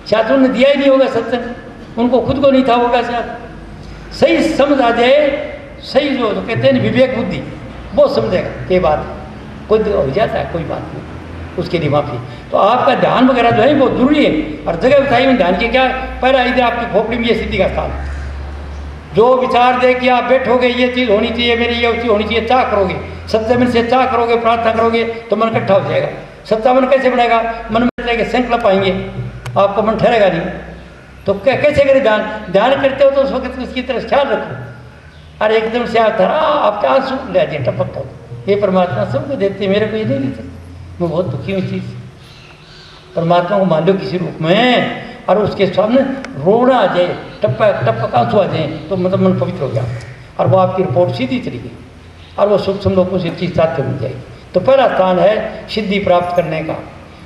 शायद ने दिया ही नहीं होगा सत्संग, उनको खुद को नहीं था होगा शायद। सही समझ आ जाए, सही जो कहते हैं विवेक बुद्धि, वो समझेगा ये बात कोई हो जाता है, कोई बात नहीं, उसके लिए माफ़ी। तो आपका ध्यान वगैरह जो है वो जरूरी है। और जगह बताई में ध्यान की क्या, पहला इधर आपकी खोपड़ी में ये सिद्धि का स्थान, जो विचार दे कि आप बैठोगे ये चीज़ होनी चाहिए मेरी, ये चीज़ होनी चाहिए, चाह करोगे, सच्चे मन से चाह करोगे, प्रार्थना करोगे तो मन इकट्ठा हो जाएगा। सच्चा मन कैसे बनेगा? मन में रहेगा संकल्प पाएंगे, आपका मन ठहरेगा नहीं। तो कैसे करें ध्यान? ध्यान करते हो तो उस वक्त उसकी तरफ ख्याल रखो। अरे एकदम से आप आपका आंसू ले जाए टपकता हो, ये परमात्मा सबको देते, मेरे को ये नहीं देते, मैं बहुत दुखी हूँ चीज़। परमात्मा को मान लो किसी रूप में और उसके सामने रोना आ जाए, टपक आंसू आ जाए, तो मतलब मन पवित्र हो गया और वो आपकी रिपोर्ट सीधी चली गई और वो सूक्ष्म लोगों से चीज़ साथ मिल जाएगी। तो पहला स्थान है सिद्धि प्राप्त करने का।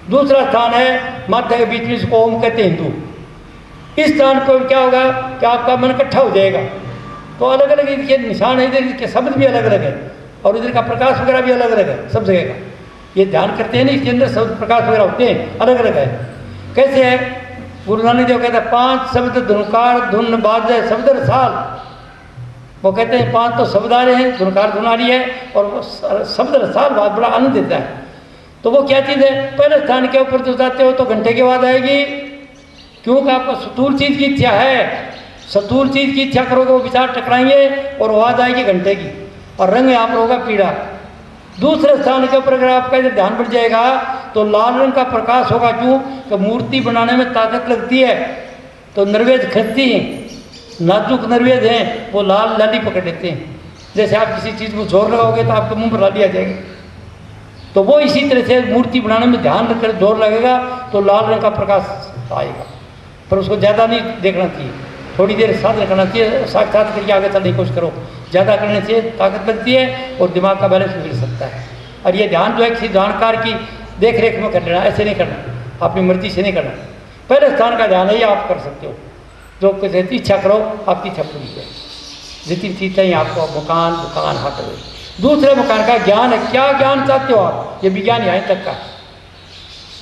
दूसरा स्थान है माथा के बीच में, इसको ओम कहते हैं हिंदू। इस स्थान पर क्या होगा कि आपका मन इकट्ठा हो जाएगा। तो अलग अलग इनके निशान है, इधर के शब्द भी अलग अलग है और इधर का प्रकाश वगैरह भी अलग अलग है सब जगह का। ये ध्यान करते हैं ना, इसके अंदर शब्द प्रकाश वगैरह होते हैं, अलग अलग है। कैसे है? गुरु नानक देव कहते हैं 5 शब्द धुनकार धुन बाजे शब्द रसाल। वो कहते हैं 5 तो शब्द आ रहे हैं, धुनकार धुन आ रही है और शब्द रसाल बहुत बड़ा आनंद देता है। तो वो क्या चीज़ है? पहले स्थान के ऊपर जो जाते हो तो घंटे की आवाज़ आएगी, क्योंकि आपको स्थूल चीज़ की इच्छा है। स्थूल चीज़ की इच्छा करोगे वो विचार टकराएंगे और आवाज़ आएगी घंटे की और रंग यहाँ पर होगा पीड़ा। दूसरे स्थान के ऊपर अगर आपका इधर ध्यान बढ़ जाएगा तो लाल रंग का प्रकाश होगा, क्यों कि मूर्ति बनाने में ताकत लगती है, तो नरवेद खसती हैं, नाजुक नरवेद हैं, वो लाल लाली पकड़ लेते हैं। जैसे आप किसी चीज़ को जोर लगाओगे तो आपके मुंह पर लाली आ जाएगी, तो वो इसी तरह से मूर्ति बनाने में ध्यान रखकर जोर लगेगा तो लाल रंग का प्रकाश आएगा। पर उसको ज़्यादा नहीं देखना चाहिए, थोड़ी देर साधना करना चाहिए, साक्षात करके आगे चलने की कोशिश करो। ज़्यादा करने से ताकत लगती है और दिमाग का बैलेंस बिगड़ सकता है। और ये ध्यान जो है किसी जानकार की देख रेख में कर लेना, ऐसे नहीं करना, अपनी मर्जी से नहीं करना। पहले स्थान का ध्यान है ये आप कर सकते हो, जो कुछ इच्छा करो आपकी इच्छा पूरी है। जितनी चीज़ चाहिए आपको, मकान दुकान हाथ हो। दूसरे मकान का ज्ञान है, क्या ज्ञान चाहते हो आप, ये विज्ञान यहाँ तक का।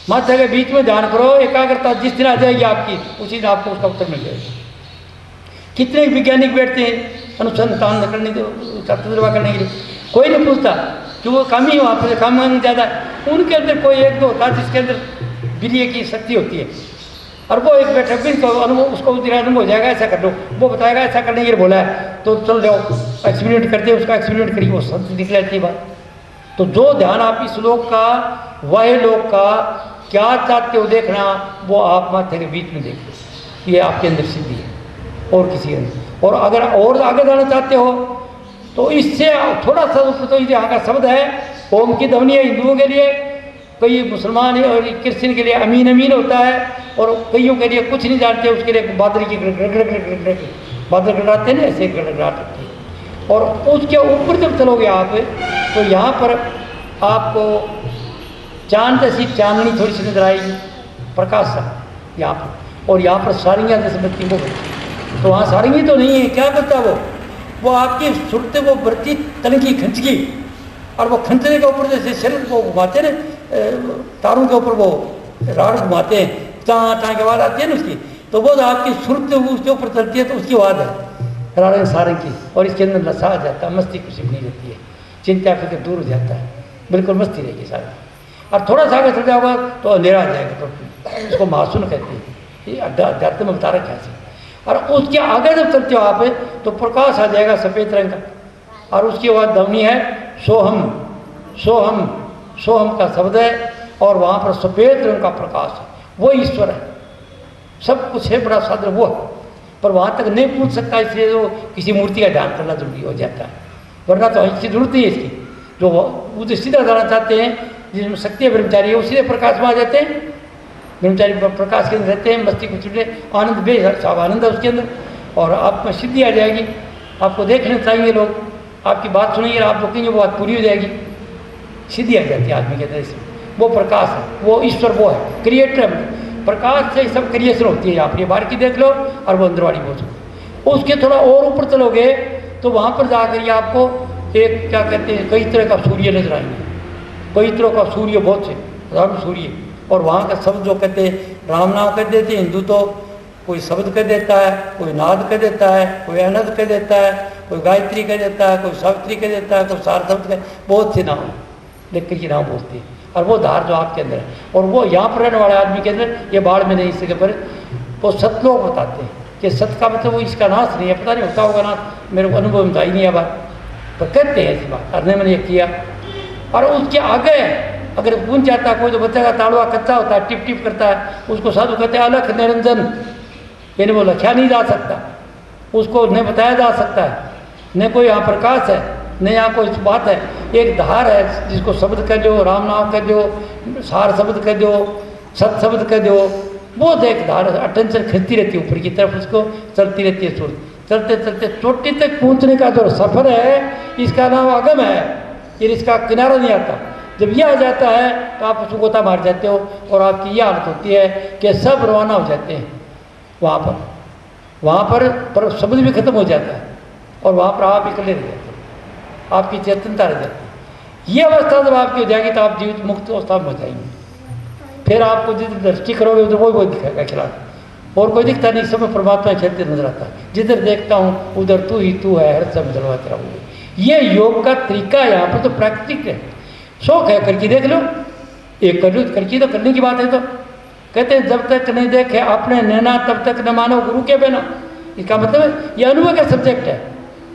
माथा के बीच में ध्यान करो, एकाग्रता जिस दिन आ जाएगी आपकी उसी दिन आपको उसका उत्तर मिल जाएगा। कितने वैज्ञानिक बैठते हैं अनुसंधान करने तजुर्बा करने के लिए, कोई नहीं पूछता कि वो कम ही वहाँ पर कम ज़्यादा, उनके अंदर कोई एक दो होता है जिसके अंदर वीर्य की शक्ति होती है, और वो एक बैठक भी अनुभव उसको अनुभव हो जाएगा, ऐसा कर लो, वो बताएगा ऐसा करने के लिए बोला है तो चल जाओ एक्सपेरिमेंट करते हैं, उसका एक्सपेरिमेंट करिए, वो सब निकल जाती है बात। तो जो ध्यान आप इस लोक का वह लोक का क्या चाहते हो देखना, वो आप माथे के बीच में देखिए, ये आपके अंदर सिद्धि है और किसी अंदर। और अगर और आगे जाना चाहते हो तो इससे थोड़ा सा ऊपर, तो यहाँ का शब्द है ओम की ध्वनि है हिंदुओं के लिए, कई मुसलमान और क्रिश्चियन के लिए अमीन अमीन होता है, और कईयों के लिए कुछ नहीं जानते उसके लिए बादल की बादल गड़गड़ाते हैं ना, ऐसे गड़गड़ाहट होती है। और उसके ऊपर जब चलोगे आप तो यहाँ पर आपको चांद जैसी चांदनी थोड़ी सी नजर आएगी, प्रकाश सा यहाँ पर, और यहाँ पर सारियाँ जैसे बत्ती को बत्ती, तो वहाँ सारियाँ तो नहीं है, क्या करता वो आपकी सुरते वो बरती तनकी खंचकी, और वो खंचने के ऊपर जैसे शरीर को घुमाते ना, तारों के ऊपर वो राड घुमाते हैं, टाँ की आवाज़ आती है ना उसकी, तो वो आपकी सुरत उसके ऊपर चलती है तो उसकी आवाज़ है राड सारंग की, और इसके अंदर नशा आ जाता है, मस्ती खुशी नहीं रहती है, चिंता फिक्र दूर हो जाता है, बिल्कुल मस्ती रहेगी सारी। और थोड़ा सा आगे चल जाओगा तो अंधेरा आ जाएगा, तो उसको मासून कहते हैं, ये अध्यात्म में बता रखा है। और उसके आगे जब चलते हो आप तो प्रकाश आ जाएगा सफ़ेद रंग का, और उसकी आवाज़ ध्वनि है सोहम सोहम, सोहम का शब्द है, और वहाँ पर सफ़ेद रंग का प्रकाश है, वो ईश्वर है, सब कुछ है, बड़ा साधन वो है, पर वहाँ तक नहीं पूछ सकता, इसलिए तो किसी मूर्ति का ध्यान करना जरूरी हो जाता है, वरना तो इसकी जरूरत नहीं है इसकी। जो वो सीधा जाना चाहते हैं, जिसमें शक्ति ब्रह्मचारी है, उसी प्रकाश में आ जाते हैं, ब्रह्मचारी प्रकाश के अंदर रहते हैं, मस्ती को छुटे आनंद बेहद सब आनंद है उसके अंदर, और आप में सिद्धि आ जाएगी। आपको देखने चाहिए लोग, आपकी बात सुनेंगे, आप रुकेंगे, वो बात पूरी हो जाएगी, सिद्धि आ जाती है आदमी के अंदर से। वो प्रकाश है, वो ईश्वर वो है, क्रिएटर है, प्रकाश से सब क्रिएशन होती है। आप ये बाहर की देख लो और वो अंदर वाली बोझ, उसके थोड़ा और ऊपर चलोगे तो वहाँ पर जाकर ये आपको एक क्या कहते हैं, कई तरह का सूर्य नजर आएंगे, कई तरह का सूर्य, बहुत से राम सूर्य, और वहाँ का शब्द जो कहते हैं राम नाम कह देते हैं हिंदू, तो कोई शब्द कह देता है, कोई नाद कह देता है, कोई अनद कह देता है, कोई गायत्री कह देता है, कोई सावित्री कह देता है, कोई सार शब्द कह, बहुत से नाम लिख कर ये नाम बोलते हैं। और वो धार जो आपके अंदर है, और वो यहाँ पर रहने वाले आदमी के अंदर, ये बाढ़ में नहीं, इसके पर वो सतलोक बताते हैं कि सत का मतलब वो इसका नाश नहीं है, पता नहीं होता होगा ना, मेरे को अनुभव में तो आई नहीं है बात, पर कहते हैं ऐसी बात, और मैंने ये किया। और उसके आगे अगर पूछ जाता कोई, तो बच्चा का ताड़वा कच्चा होता है, टिप टिप करता है, उसको साधु कहते हैं अलख निरंजन, यानी वो लख्या नहीं जा सकता, उसको न बताया जा सकता है, न कोई यहाँ प्रकाश है, न यहाँ कोई बात है, एक धार है जिसको शब्द कह दो, राम नाम कह दो, सार शब्द कह दो, सत शब्द कह दो, वो एक धार अटेंशन खींचती रहती है ऊपर की तरफ, उसको चलती रहती है सूर्य, चलते चलते चोटी तक पहुँचने का जो सफ़र है, इसका नाम आगम है, ये इसका किनारा नहीं आता। जब ये आ जाता है तो आप उसको गोता मार जाते हो, और आपकी ये हालत होती है कि सब रवाना हो जाते हैं वहाँ पर शब्द भी खत्म हो जाता है, और वहाँ पर आप अकेले रह जाते हैं, आपकी चेतनता रह जाती है। ये अवस्था जब आपकी हो जाएगी तो आप जीवित मुक्त अवस्था में हो जाएंगे। फिर आपको जिधर दृष्टि करोगे उधर वही दिखेगा खिलाफ, और कोई दिखता नहीं, सब परमात्मा खेलते नजर आता है, जिधर देखता हूँ उधर तू ही तू है, हर सब जलवाते रहूँगी। ये योग का तरीका है, यहाँ पर तो प्राकृतिक है, शौक है करके देख लो, एक कर लो करके, तो करने की बात है। तो कहते हैं जब तक नहीं देखे आपने नैना तब तक न मानो गुरु के बिना, इसका मतलब है ये अनुभव का सब्जेक्ट है,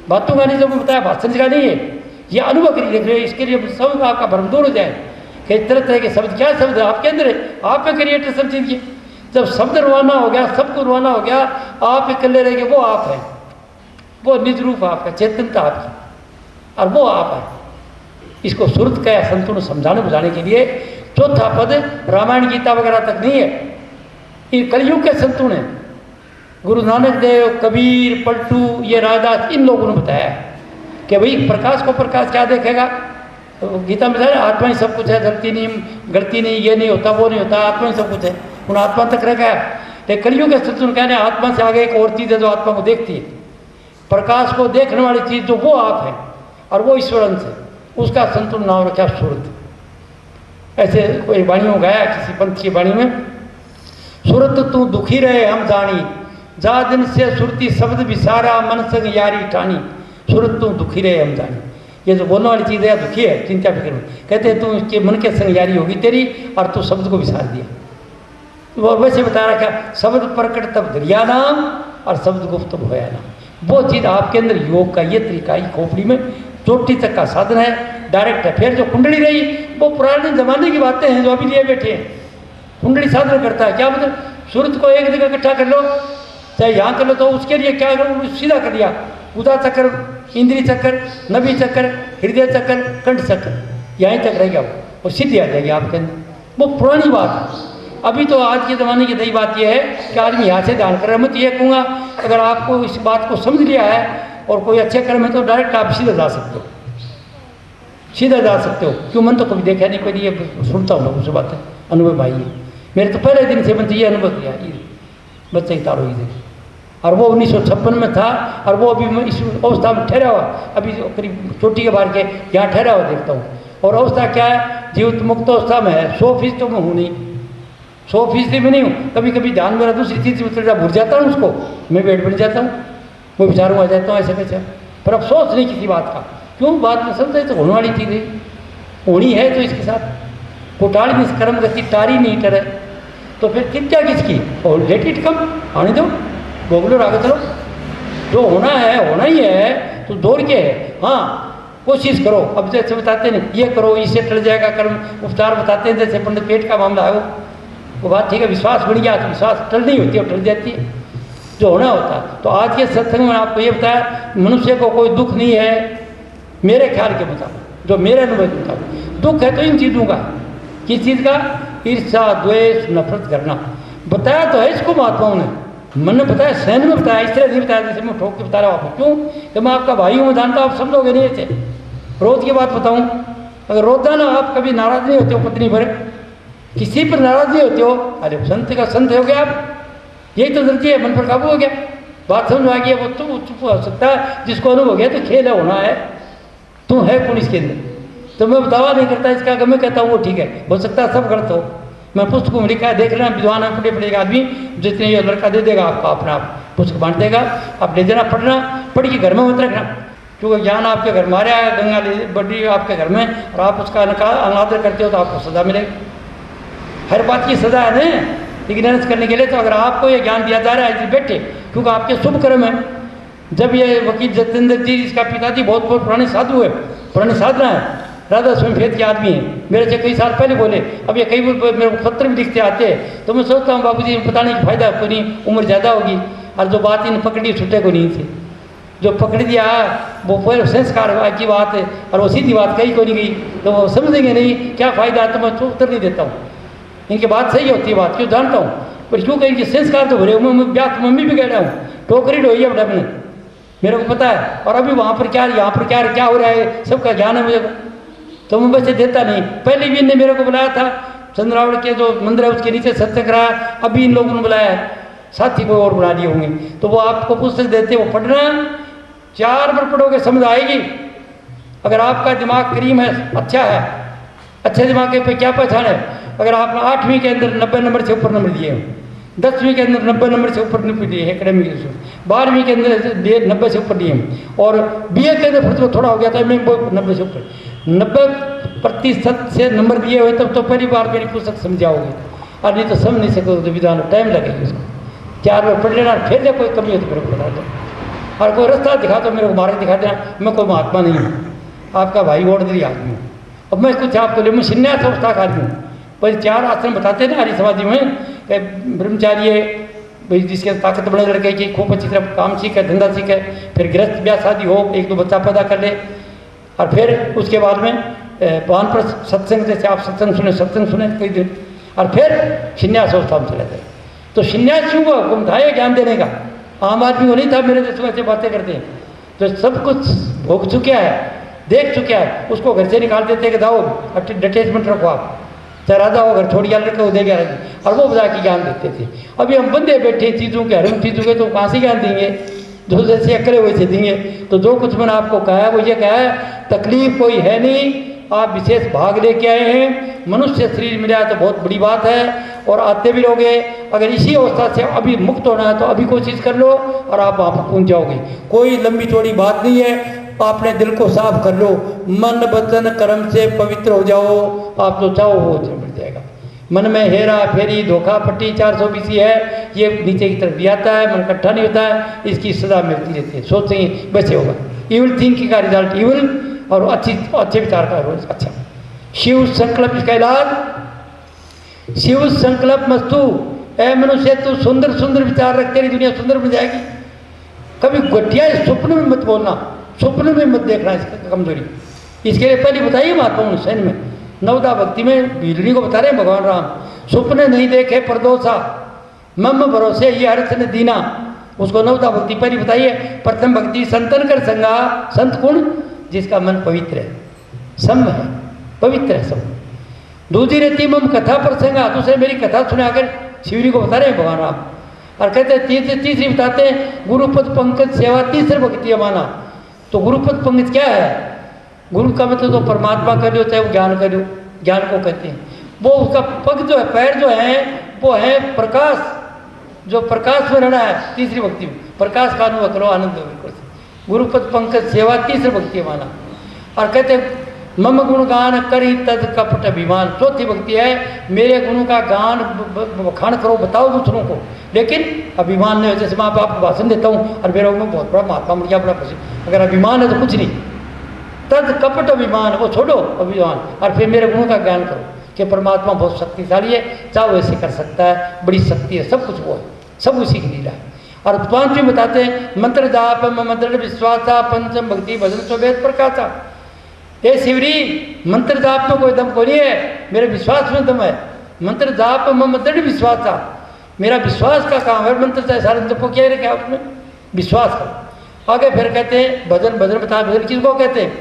बातों का नहीं, जो बताया भाषण का नहीं है, ये अनुभव करिए देख रहे हो। इसके लिए सब आपका भ्रम दूर हो जाए कि तरह तरह के शब्द, क्या शब्द है आपके अंदर है, आप में क्रिएटर सब चीज़ की। जब शब्द रवाना हो गया, सबको रवाना हो गया, आप इकल्ले रहेंगे, वो आप है, वो निज रूप आपका, चेतनता आपकी, और वो आप है। इसको सुरत का संतुलन समझाने बुझाने के लिए चौथा पद रामायण गीता वगैरह तक नहीं है, ये कलयुग के संतुलन है। गुरु नानक देव, कबीर, पलटू, ये राजदास, इन लोगों ने बताया कि भाई प्रकाश को प्रकाश क्या देखेगा, गीता में है आत्मा ही सब कुछ है, गलती नहीं, ये नहीं होता, वो नहीं होता, आत्मा ही सब कुछ है। उन आत्मा तक रह गया। लेकिन कलियुग के सत्संग कहने आत्मा से आगे एक और चीज़ है जो आत्मा को देखती है, प्रकाश को देखने वाली चीज़ जो वो आप है और वो ईश्वर अंश है, उसका संतुलन नाम रखा सूरत। ऐसे कोई वाणी में गाया किसी पंथ की वाणी में, सूरत तू दुखी रहे हम जानी, जा दिन से सुरती शब्द विसारा मन संग यारी ठानी। सूरत तू दुखी रहे हम जानी, ये जो बोलने वाली चीज़ है दुखी है, चिंता फिक्र में, कहते हैं तू इसके मन के संग यारी होगी तेरी और तू शब्द को विसार दिया। वो वैसे बता रखा शब्द प्रकट तब दरिया नाम और शब्द गुप्त तब होया नाम। वो चीज़ आपके अंदर योग का ये तरीका ही खोपड़ी में चोटी तक का साधन है, डायरेक्ट है। फिर जो कुंडली रही वो पुराने जमाने की बातें हैं जो अभी लिए बैठे हैं। कुंडली साधन करता है क्या मतलब, सूरज को एक जगह इकट्ठा कर लो, चाहे यहाँ कर लो, तो उसके लिए क्या करो, सीधा कर दिया, उदा चक्कर, इंद्रिय चक्कर, नभी चक्कर, हृदय चक्कर, कंठ चक्कर, यहीं तक रह गया वो सीधी आ जाएगी आपके अंदर। वो पुरानी बात है। अभी तो आज के ज़माने की नई बात यह है कि आदमी यहाँ से ध्यान कर रहा है। मैं तो ये कहूँगा अगर आपको इस बात को समझ लिया है और कोई अच्छे कर्म है तो डायरेक्ट आप सीधा जा सकते हो, सीधा जा सकते हो। क्यों, मन तो कभी देखा नहीं, कोई ये सुनता हूँ लोगों से बातें, अनुभव भाई है मेरे तो पहले दिन से मैंने ये अनुभव किया, ये बच्चे की तारो इधर, और वो 1956 में था और वो अभी मैं इस अवस्था में ठहरा हुआ, अभी करीब चोटी के बाहर के यहाँ ठहरा हुआ देखता हूँ। और अवस्था क्या है, जीवित मुक्त अवस्था में है। 100% तो मैं हूँ नहीं, 100% में नहीं हूँ। कभी कभी ध्यान मेरा दूसरी चीज़ में भूल जाता हूँ, उसको मैं बैठ बन जाता हूँ, मैं विचारों आ जाता हूँ ऐसे कैसे। पर अफसोस नहीं किसी बात का, क्यों, बात में समझे तो होने वाली चीज़ है, होनी है तो इसके साथ कोटाड़ी में कर्म गति टारी नहीं टरे, तो फिर चिंता किसकी, और लेट इट कम, आने दो, गोगलो आगे चलो, जो होना है होना ही है, तो दौड़ के है। हाँ कोशिश करो, अब जैसे बताते हैं ये करो इससे टल जाएगा कर्म, उपचार बताते हैं जैसे पंडित पेट का मामला है वो बात ठीक है, विश्वास बढ़ गया तो विश्वास टल नहीं होती है, टल जाती है जो होना होता है। तो आज के सत्संग में आपको ये बताया मनुष्य को कोई दुख नहीं है मेरे ख्याल के मुताबिक, जो मेरे अनुभव के मुताबिक। दुख है तो इन चीज़ों का, किस चीज़ का, ईर्ष्या द्वेष नफरत करना। बताया तो है इसको महात्माओं ने, मन ने बताया, सैन में बताया, इस तरह नहीं बताया जैसे मैं ठोक के बता रहा हूँ आपको। क्यों कि मैं आपका भाई हूँ, मैं जानता हूँ आप समझोगे नहीं ऐसे। रोज की बात बताऊँ, अगर रोजाना आप कभी नाराज नहीं होते हो पत्नी पर, किसी पर नाराज नहीं होते हो, अरे संत का संत हो गया आप, यही तो दर्जी है, मन पर काबू हो गया, बात समझ आ गई। वो तो चुप हो सकता है जिसको अनुभव हो गया, तो खेल है, होना है, तू है कौन इसके अंदर। तो मैं दावा नहीं करता इसका, अगर मैं कहता हूँ वो ठीक है, हो सकता है सब गलत हो। मैं पुस्तकों में लिखा है, देख लेना, विद्वान पढ़े पड़ेगा आदमी, जितने ये लड़का दे देगा आपको अपना आप पुस्तक बांट देगा, आप ले जाना, पढ़ना, पढ़ के घर में मत रखना, क्योंकि ज्ञान आपके घर में आ रहा है, गंगा बढ़ी आपके घर में, और आप उसका अनादर करते हो तो आपको सजा मिलेगी। हर बात की सजा है ना इग्नोरेंस करने के लिए। तो अगर आपको ये ज्ञान दिया जा रहा है बैठे, क्योंकि आपके शुभ कर्म है। जब ये वकील जतेंद्र जी, इसका पिताजी बहुत बहुत पुराने साधु है, पुराने साधना है, राधा स्वयं भेद के आदमी है, मेरे से कई साल पहले बोले। अब ये कई मेरे को पत्र भी लिखते आते हैं, तो मैं सोचता हूँ बाबूजी पता नहीं फायदा कोई नहीं, उम्र ज़्यादा होगी, और जो बात इन पकड़ी छूटे को नहीं थी, जो पकड़ दिया वो पूरे संस्कार की बात है, और वो सीधी बात कही को नहीं गई, तो वो समझेंगे नहीं क्या फ़ायदा, तो मैं उत्तर नहीं देता हूँ। इनकी बात सही होती है, बात क्यों जानता हूँ, पर क्यों कहीं इनके संस्कार तो भरे हुए, मैं ब्याह मम्मी भी कह रहा हूँ, टोकरी ढोई अब डबने, मेरे को पता है। और अभी वहाँ पर क्या, यहाँ पर क्या हो रहा है, सबका ज्ञान है मुझे, तो मैं वैसे देता नहीं। पहले भी इनने मेरे को बुलाया था, चंद्रावड़ के जो मंदिर है उसके नीचे सत्संग कराया, अभी इन लोगों ने बुलाया है, साथी को और बुला दिए होंगे, तो वो आपको पुस्तक देते, वो पढ़ना, 4 बार पढ़ोगे समझ आएगी। अगर आपका दिमाग करीम है, अच्छा है, अच्छे दिमाग पे क्या पहचान है, अगर आपने 8वीं के अंदर 90 नंबर से ऊपर नंबर दिए हो, 10वीं के अंदर 90 नंबर से ऊपर नंबर दिए एकेडमिक, 12वीं के अंदर 90 से ऊपर दिए, और बीए के अंदर फिर थोड़ा हो गया था, मैं 90 से ऊपर 90% से नंबर दिए हुए, तब तो पहली बार मेरी पुस्तक समझाओगे, और नहीं तो समझ नहीं सकोगे, तो विधान टाइम लगेगा उसको। 4 बार पढ़ लेना, फिर जब कोई कमी हो तो मेरे को बता दो, और कोई रास्ता दिखा तो मेरे को मार्ग दिखा देना। मैं कोई महात्मा नहीं हूँ, आपका भाई ऑर्डनरी आदमी हूँ। अब मैं कुछ आपको लिए, मैं संन्यास अवस्था का आदमी हूँ। पर 4 आश्रम बताते ना हरी समाधि में, ब्रह्मचार्य भाई जिसके ताकत बड़े लड़के की खूब अच्छी तरह काम सीखे, धंधा सीखे, फिर गृहस्थ ब्याह शादी हो, 1-2 बच्चा पैदा कर ले, और फिर उसके बाद में वाहन पर सत्संग, जैसे आप सत्संग सुने कई दिन, और फिर संन्यास अवस्था में चले गए। तो संन्यास क्यों हुआ, हुक्म था ये ज्ञान देने का, आम आदमी को नहीं था। मेरे जैसे ऐसे बातें करते हैं, तो सब कुछ भोग चुका है, देख चुका है, उसको घर से निकाल देते कि जाओ अटैचमेंट रखो आप, चाहे राजा हो घर छोड़ गया लड़का हो देगा, और वो बजा के ज्ञान देते थे। अभी हम बंदे बैठे चीज़ों के, हरम चीज़ों के, तो कहाँ से ज्ञान देंगे? जो जैसे अकड़े वैसे देंगे। तो जो कुछ मैंने आपको कहा है वो ये कहा है, तकलीफ कोई है नहीं, आप विशेष भाग लेके आए हैं, मनुष्य शरीर मिला है तो बहुत बड़ी बात है, और आते भी रहोगे। अगर इसी अवस्था से अभी मुक्त होना है तो अभी कोशिश कर लो और आप वहाँ पर पहुँच जाओगे। कोई लंबी चौड़ी बात नहीं है, आपने दिल को साफ कर लो, मन वचन कर्म से पवित्र हो जाओ, आप जो चाहो वो मिल जाएगा। मन में हेरा फेरी धोखा पट्टी 420 है, ये नीचे की तरफ भी आता है, मन इकट्ठा नहीं होता है, इसकी सजा मिलती रहती है। सोचेंगे वैसे होगा, इविल थिंकिंग का रिजल्ट इविल, और अच्छे विचार का रोज अच्छा। शिव संकल्प इसका इलाज, शिव संकल्प मस्तु, ऐ मनुष्य तू सुंदर सुंदर विचार रख, तेरी दुनिया सुंदर बन जाएगी। कभी घटिया स्वप्न में मत बोलना, स्वप्न में मत देखना इसकी कमजोरी। इसके लिए पहले बताइए महात्मा सैन में नवदा भक्ति में भीलनी को बता रहे हैं भगवान राम, स्वप्न नहीं देखे परदोसा मम भरोसे ये अर्थ ने दीना। उसको नवदा भक्ति पहले बताइए। प्रथम भक्ति संतन कर संगा, संत गुण जिसका मन पवित्र है, सम है, पवित्र है सब। दूसरी रहती मम कथा प्रसंगा, दूसरे मेरी कथा सुना कर शिवरी को बता रहे हैं भगवान राम। और कहते हैं तीसरी बताते हैं गुरुपद पंकज सेवा, तीसरे भक्ति माना। तो गुरुपद पंकज क्या है? गुरु का मतलब तो परमात्मा कर लो, चाहे वो ज्ञान कर लो, ज्ञान को कहते हैं। वो उसका पग जो है, पैर जो है वो है प्रकाश, जो प्रकाश में रहना है। तीसरी भक्ति में प्रकाश का अनुभव करो, आनंद हो बिल्कुल। गुरुपद पंकज सेवा तीसरी भक्ति माना। और कहते मम गुणगान करी तद कपट अभिमान, चौथी भक्ति है मेरे गुणों का गान बखान करो, बताओ दूसरों को, लेकिन अभिमान नहीं हो। जैसे मैं आपको भाषण देता हूँ और मेरा में बहुत बड़ा महात्मा मिल गया, बड़ा प्रसिद्ध, अगर अभिमान है तो कुछ नहीं, तद कपट अभिमान वो छोड़ो अभिमान, और फिर मेरे गुणों का ज्ञान करो कि परमात्मा बहुत शक्तिशाली है, चाहे वैसे कर सकता है, बड़ी शक्ति है, सब कुछ वो है, सब उसी की लीला है। और पांचवी बताते हैं मंत्र जाप मंत्र विश्वासा पंचम भक्ति भजन स्ववेद प्रकाशा। ये शिवरी मंत्र जाप में कोई दम को नहीं है, मेरे विश्वास में दम है। मंत्र जाप मंत्र विश्वासा, मेरा विश्वास का काम है। मंत्र चाहे सारे जपो क्या रखा उसमें विश्वास करो। आगे फिर कहते हैं भजन, भजन बता, भजन किसको कहते हैं?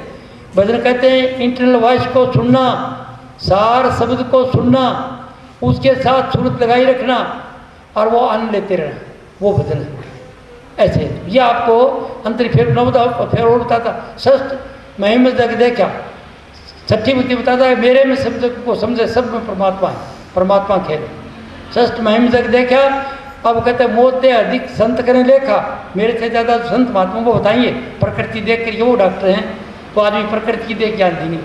भजन कहते हैं इंटरनल वॉइस को सुनना, सार शब्द को सुनना, उसके साथ सूरत लगाई रखना और वो आनंद लेते रहना, वो भजन है। ऐसे ये आपको अंतर फिर नवदा फिर और बताता षष्ठ महिम जग देखा, छठी बुद्धि बताता है मेरे में शब्द को समझे, सब में परमात्मा है, परमात्मा खेल। षष्ठ महिम जग देखा। अब कहते हैं मोते अधिक संत करें लेखा, मेरे से ज़्यादा संत महात्मा को बताइए, प्रकृति देख कर, वो डॉक्टर हैं तो आदमी प्रकृति की देख ज्ञान देंगे,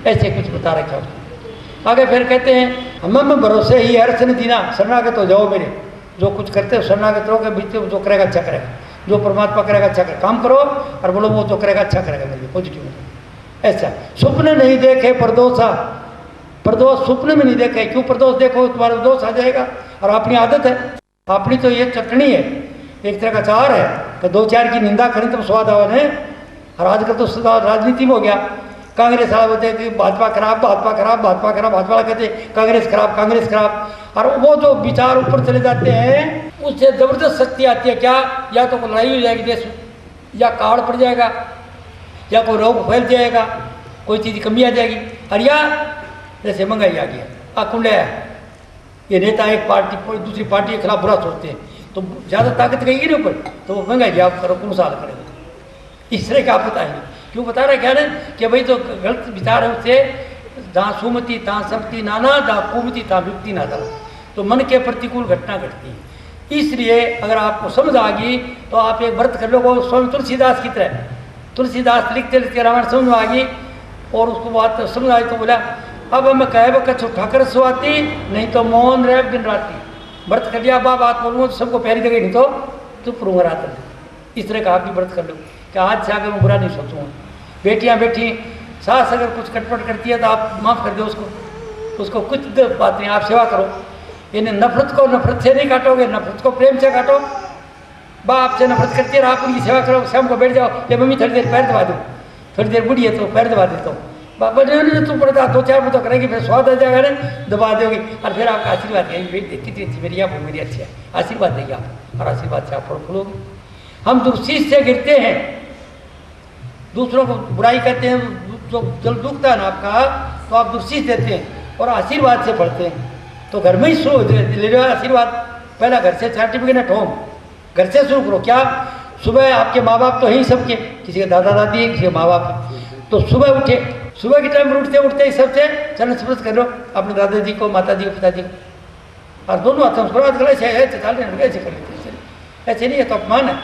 ऐसे कुछ बता रखा उसको। आगे फिर कहते हैं मम भरोसे ही हर्ष ने दीना, शरणागत हो जाओ मेरे, जो कुछ करते हो शरणागत रहोगे, बीते जो करेगा अच्छा करेगा, जो परमात्मा करेगा अच्छा करेगा, काम करो और बोलो वो तो करेगा अच्छा करेगा मेरे पॉजिटिव। ऐसा स्वप्न नहीं देखे परदोषा, परदोष स्वप्न में नहीं देखे, क्यों परदोष देखो तुम्हारा दोष आ जाएगा। और अपनी आदत है, अपनी तो ये चटनी है, एक तरह का चार है कि दो चार की निंदा करें तो स्वाद आवन है। और आजकल तो राजनीति में हो गया, कांग्रेस वाला बोलते हैं कि भाजपा खराब, भाजपा खराब, भाजपा खराब, भाजपा वाला कहते हैं कांग्रेस खराब, कांग्रेस खराब। और वो जो विचार ऊपर चले जाते हैं उससे जबरदस्त शक्ति आती है। क्या? या तो लड़ाई हो जाएगी देश में, या काड़ पड़ जाएगा, या कोई रोग फैल जाएगा, कोई चीज़ की कमी आ जाएगी, और या जैसे महंगाई आ गया, आकुंड है, ये नेता एक पार्टी दूसरी पार्टी के खिलाफ बुरा सोचते हैं तो ज़्यादा ताकत गई ना ऊपर, तो वो महंगाई आप करो कौन साल करेगा, इस तरह का आप बताएंगे। क्यों बता रहे क्या है कि भाई जो गलत विचार है उससे जहाँ सुमति तहाँ समति नाना, जहाँ कुमति तहाँ विपत्ति नादा, तो मन के प्रतिकूल घटना घटती है। इसलिए अगर आपको समझ आ गई तो आप एक व्रत कर लो, वो स्वामी तुलसीदास की तरह, तुलसीदास लिखते लिखते रामायण समझ में आ गई और उसको बात समझ आई तो बोला अब मैं कह कछ उठाकर सुहाती, नहीं तो मौन रह दिन राती। व्रत कर लिया, बाप बात बोलूँगा तो सबको प्यारी जगह, नहीं तो चुप रहूँगा रात। इस तरह का आप भी व्रत कर लो कि आज से आगे मैं बुरा नहीं सोचूंगा। बेटियां बैठी, सास अगर कुछ कटपट करती है तो आप माफ़ कर दो उसको कुछ बात नहीं, आप सेवा करो। इन्हें नफरत को नफरत से नहीं काटोगे, नफरत को प्रेम से काटो। बाप से नफरत करती है आप उनकी सेवा करो, शाम को बैठ जाओ, ये मम्मी थोड़ी देर पैर दबा दो, थोड़ी देर बुढ़ी है तो पैर दबा देता हूँ, बाबा ने तू पड़ता दो चार तो करेगी, फिर स्वाद आ जाएगा ना, दबा दोगे और फिर आपका आशीर्वाद देंगे, बेटी देखती थी अच्छी मेरी, आप मेरी अच्छी है, आशीर्वाद देंगे आप, और आशीर्वाद से आप फलोगे। हम दुर्शीष से गिरते हैं, दूसरों को बुराई करते हैं, जो जल दुखता है ना आपका, तो आप दुर्शीष देते हैं और आशीर्वाद से पढ़ते हैं। तो घर में ही शुरू ले लो आशीर्वाद, पहला घर से सर्टिफिकेट एट होम, घर से शुरू करो। क्या सुबह आपके माँ बाप तो है ही सबके, किसी के दादा दादी है, किसी के माँ बाप है, तो सुबह उठे, सुबह के टाइम उठते उठते ही सबसे चरण स्पर्श कर लो अपने दादाजी को, माता जी को, पिताजी को, और दोनों हाथों से ऐसे चाल रहे ऐसे कर लेते, ऐसे नहीं है तो अपमान है।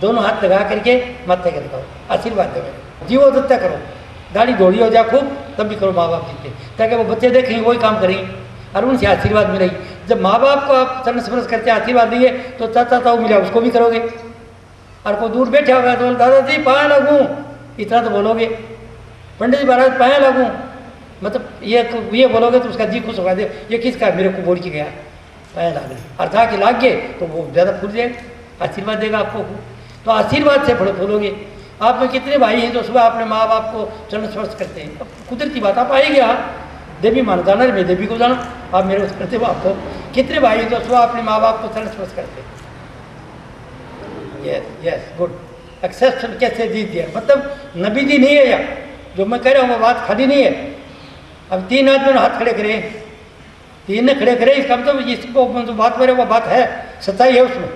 दोनों हाथ लगा करके माथे के लगाओ, आशीर्वाद दो, जीवो दत्ता करो, दाढ़ी धोड़ी हो जाए खूब, तब भी करो माँ बाप जीते, ताकि वो बच्चे देखेंगे वही काम करेंगे और उनसे आशीर्वाद मिलेगी। जब माँ बाप को आप चरण स्पर्श करके आशीर्वाद दिए तो चाचा ताऊ मिला उसको भी करोगे, और कोई दूर बैठा होगा तो दादाजी पाए लगूँ, इतना तो बोलोगे। पंडित जी महाराज पाए लगूँ, मतलब ये बोलोगे तो उसका जी खुश होगा, दे ये किसका, मेरे को बोल के गया पाए लागे, और जाके लाग गए तो वो ज़्यादा फूल जाएगा, आशीर्वाद देगा आपको। तो आशीर्वाद से फूलोगे। आप में कितने भाई हैं जो सुबह अपने माँ बाप को चरण स्पर्श करते हैं? कुदरती बात, आप आएंगे, आप देवी मान जाना, मैं देवी को जाना, आप मेरे को करते हो। आपको कितने भाई हैं जो सुबह अपने माँ बाप को चरण स्पर्श करते हैं? यस गुड, एक्सेप्शन कैसे जीत दिया, मतलब नबी जी नहीं है या जो मैं कह रहा हूँ वो बात खाली नहीं है। अब 3 आदमी ने हाथ खड़े करे, 3 ने खड़े करे, इसका मतलब इसको जो बात करे वो बात है, सच्चाई है उसमें,